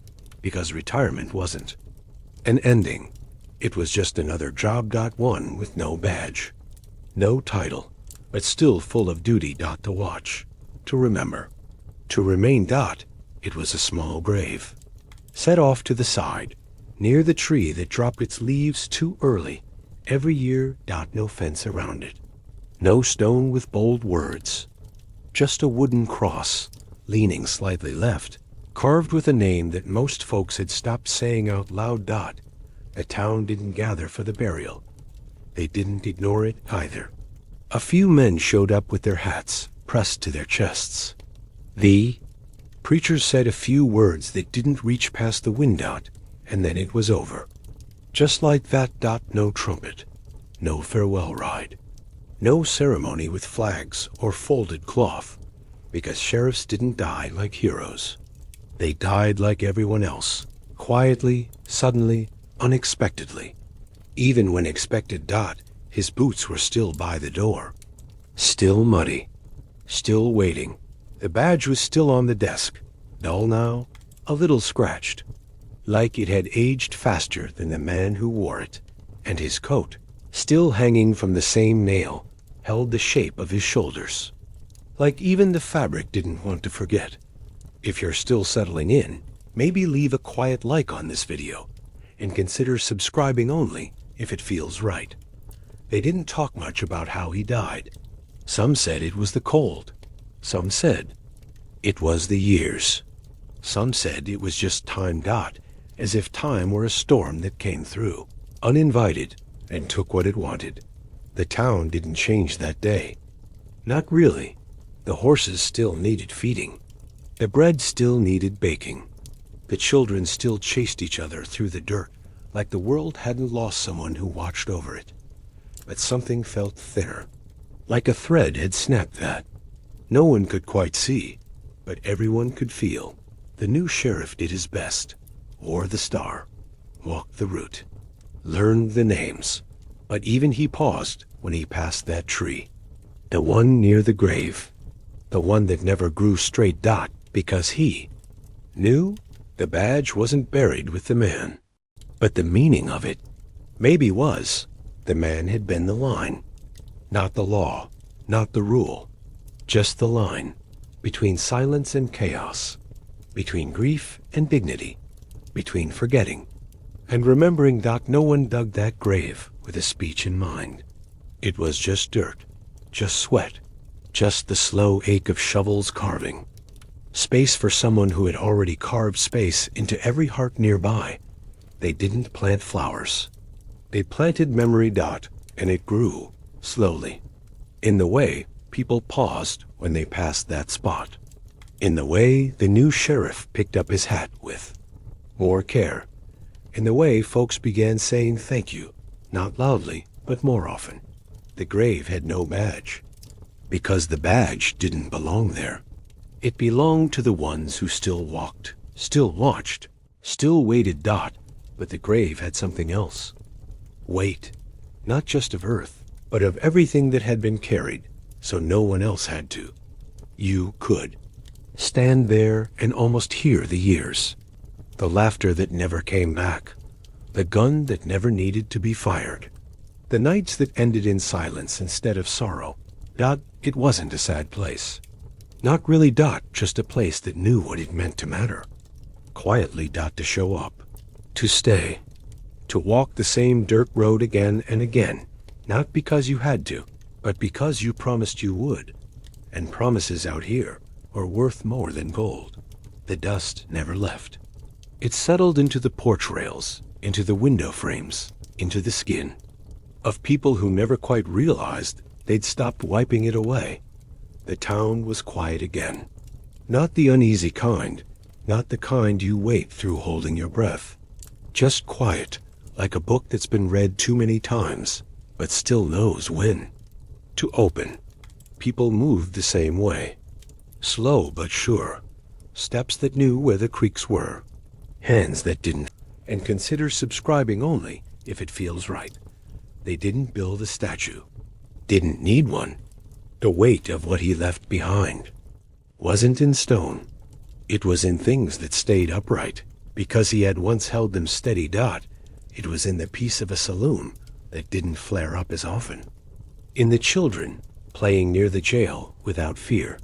because retirement wasn't an ending, It was just another job. One with no badge, no title, but still full of duty. To watch, to remember, to remain. It was a small grave, set off to the side, near the tree that dropped its leaves too early every year. No fence around it, no stone with bold words, just a wooden cross, leaning slightly left, carved with a name that most folks had stopped saying out loud. The town didn't gather for the burial. They didn't ignore it either. A few men showed up with their hats pressed to their chests. The preacher said a few words that didn't reach past the wind. And then it was over. Just like that. No trumpet, no farewell ride, no ceremony with flags or folded cloth, because sheriffs didn't die like heroes. They died like everyone else, quietly, suddenly, unexpectedly. Even when expected. His boots were still by the door, still muddy, still waiting. The badge was still on the desk, dull now, a little scratched, like it had aged faster than the man who wore it, and his coat, still hanging from the same nail, held the shape of his shoulders. Like even the fabric didn't want to forget. If you're still settling in, maybe leave a quiet like on this video, and consider subscribing only if it feels right. They didn't talk much about how he died. Some said it was the cold. Some said it was the years. Some said it was just time. As if time were a storm that came through, uninvited, and took what it wanted. The town didn't change that day. Not really. The horses still needed feeding. The bread still needed baking. The children still chased each other through the dirt, like the world hadn't lost someone who watched over it. But something felt thinner, like a thread had snapped that. No one could quite see, but everyone could feel. The new sheriff did his best, wore the star, walked the route, learned the names, but even he paused when he passed that tree. The one near the grave, the one that never grew straight. Because he knew the badge wasn't buried with the man, but the meaning of it maybe was. The man had been the line, not the law, not the rule, just the line between silence and chaos, between grief and dignity, between forgetting and remembering. No one dug that grave with a speech in mind. It was just dirt, just sweat, just the slow ache of shovels carving. Space for someone who had already carved space into every heart nearby. They didn't plant flowers. They planted memory. And it grew, slowly. In the way people paused when they passed that spot. In the way the new sheriff picked up his hat with more care. In the way folks began saying thank you, not loudly, but more often. The grave had no badge, because the badge didn't belong there. It belonged to the ones who still walked, still watched, still waited. But the grave had something else. Weight, not just of earth, but of everything that had been carried, so no one else had to. You could stand there and almost hear the years, the laughter that never came back, the gun that never needed to be fired, the nights that ended in silence instead of sorrow. It wasn't a sad place. Not really. Just a place that knew what it meant to matter. Quietly. To show up, to stay, to walk the same dirt road again and again, not because you had to, but because you promised you would. And promises out here are worth more than gold. The dust never left. It settled into the porch rails, into the window frames, into the skin of people who never quite realized they'd stopped wiping it away. The town was quiet again. Not the uneasy kind, not the kind you wait through holding your breath. Just quiet, like a book that's been read too many times, but still knows when to open. People moved the same way. Slow but sure. Steps that knew where the creaks were. Hands that didn't. And consider subscribing only if it feels right. They didn't build a statue. Didn't need one. The weight of what he left behind wasn't in stone. It was in things that stayed upright, because he had once held them steady. It was in the peace of a saloon that didn't flare up as often. In the children playing near the jail without fear.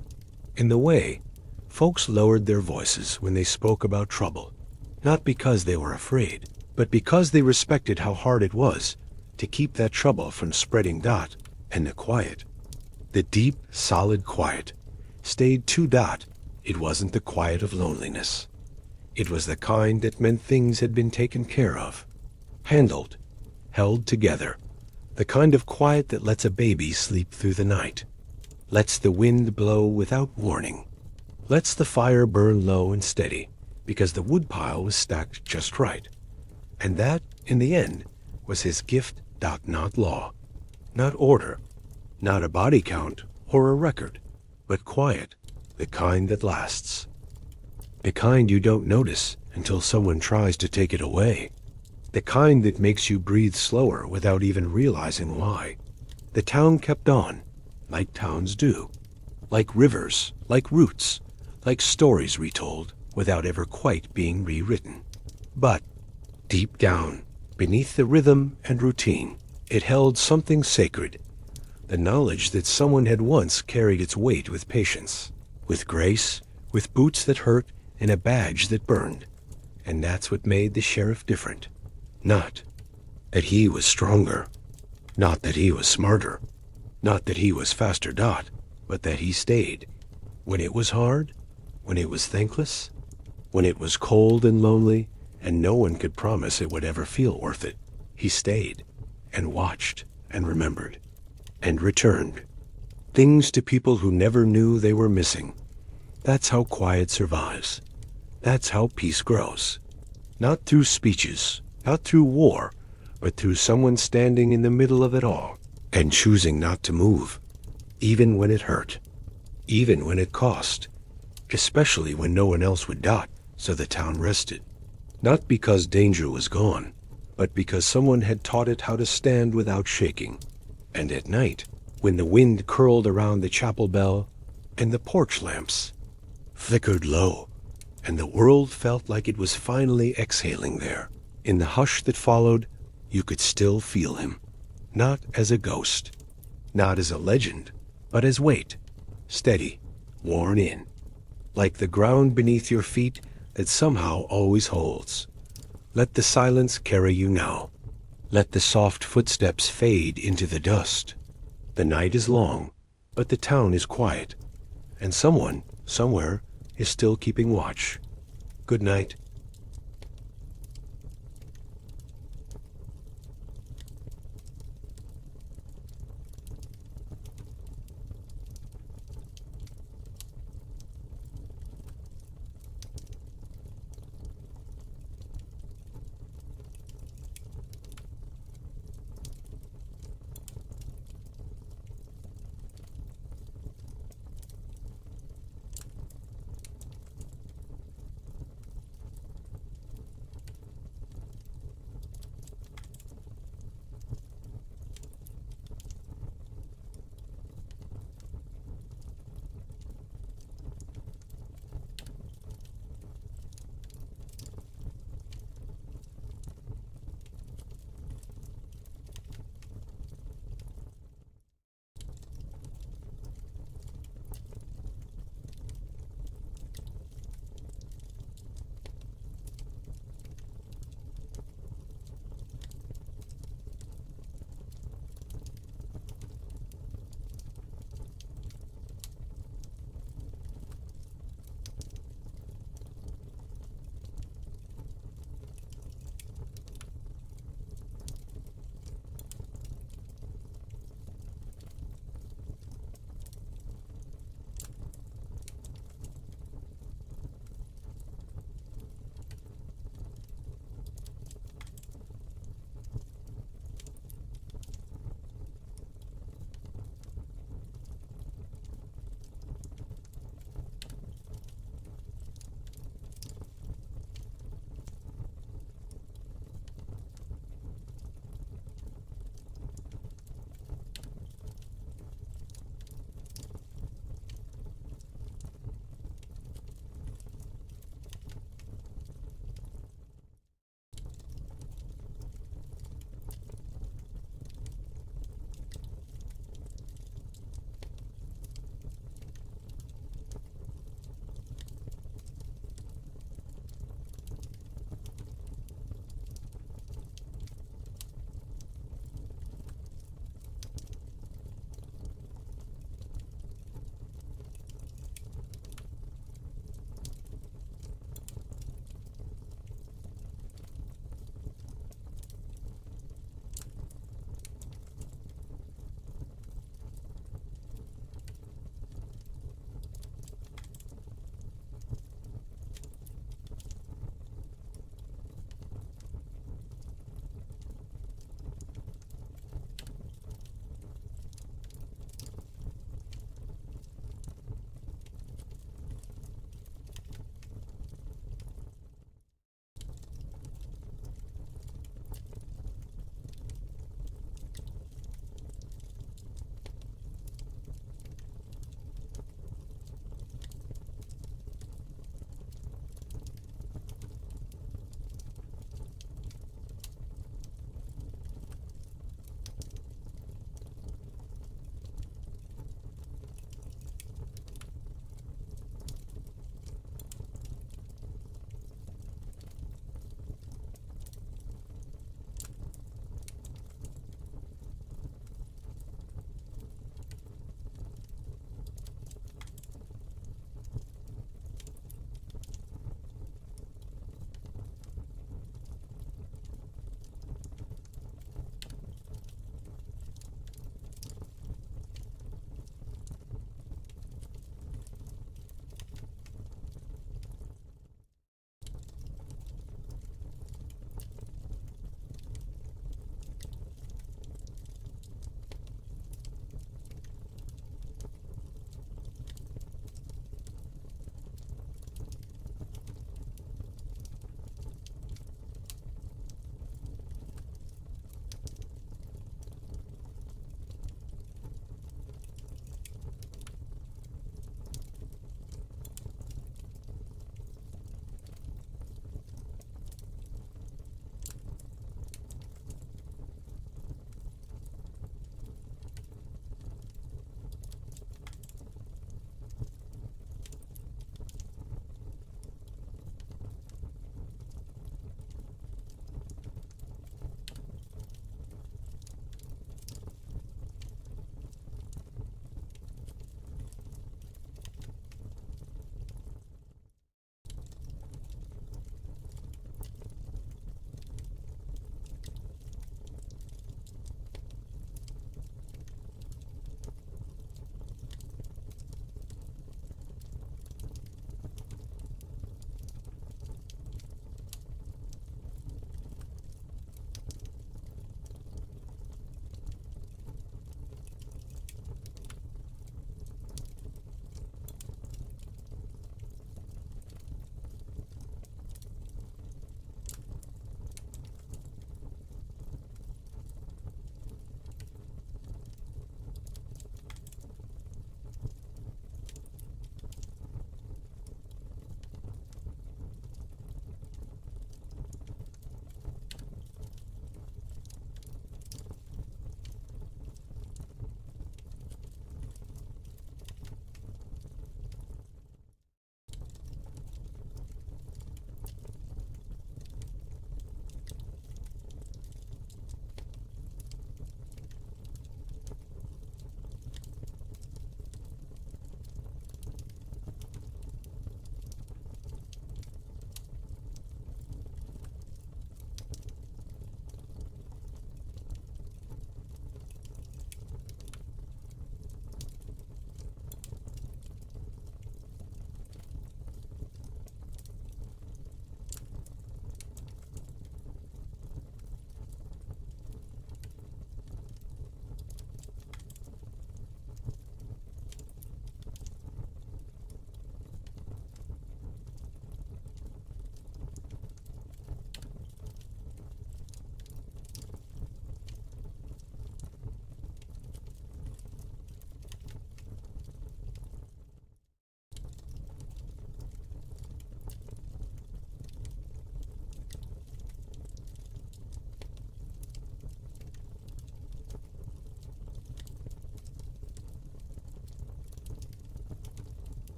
In the way folks lowered their voices when they spoke about trouble, not because they were afraid, but because they respected how hard it was to keep that trouble from spreading. And the quiet, the deep, solid quiet, stayed too. It wasn't the quiet of loneliness. It was the kind that meant things had been taken care of, handled, held together, the kind of quiet that lets a baby sleep through the night, lets the wind blow without warning, lets the fire burn low and steady because the woodpile was stacked just right. And that, in the end, was his gift. Not law, not order, not a body count or a record, but quiet, the kind that lasts. The kind you don't notice until someone tries to take it away. The kind that makes you breathe slower without even realizing why. The town kept on, like towns do. Like rivers, like roots, like stories retold without ever quite being rewritten. But, deep down, beneath the rhythm and routine, it held something sacred. The knowledge that someone had once carried its weight with patience, with grace, with boots that hurt, and a badge that burned. And that's what made the sheriff different. Not that he was stronger, not that he was smarter, not that he was faster. But that he stayed. When it was hard, when it was thankless, when it was cold and lonely, and no one could promise it would ever feel worth it, he stayed, and watched, and remembered, and returned. Things to people who never knew they were missing. That's how quiet survives. That's how peace grows. Not through speeches, not through war, but through someone standing in the middle of it all, and choosing not to move, even when it hurt, even when it cost, especially when no one else would. So the town rested. Not because danger was gone, but because someone had taught it how to stand without shaking. And at night, when the wind curled around the chapel bell, and the porch lamps flickered low, and the world felt like it was finally exhaling there, in the hush that followed, you could still feel him. Not as a ghost, not as a legend, but as weight, steady, worn in, like the ground beneath your feet that somehow always holds. Let the silence carry you now. Let the soft footsteps fade into the dust. The night is long, but the town is quiet, and someone, somewhere, is still keeping watch. Good night.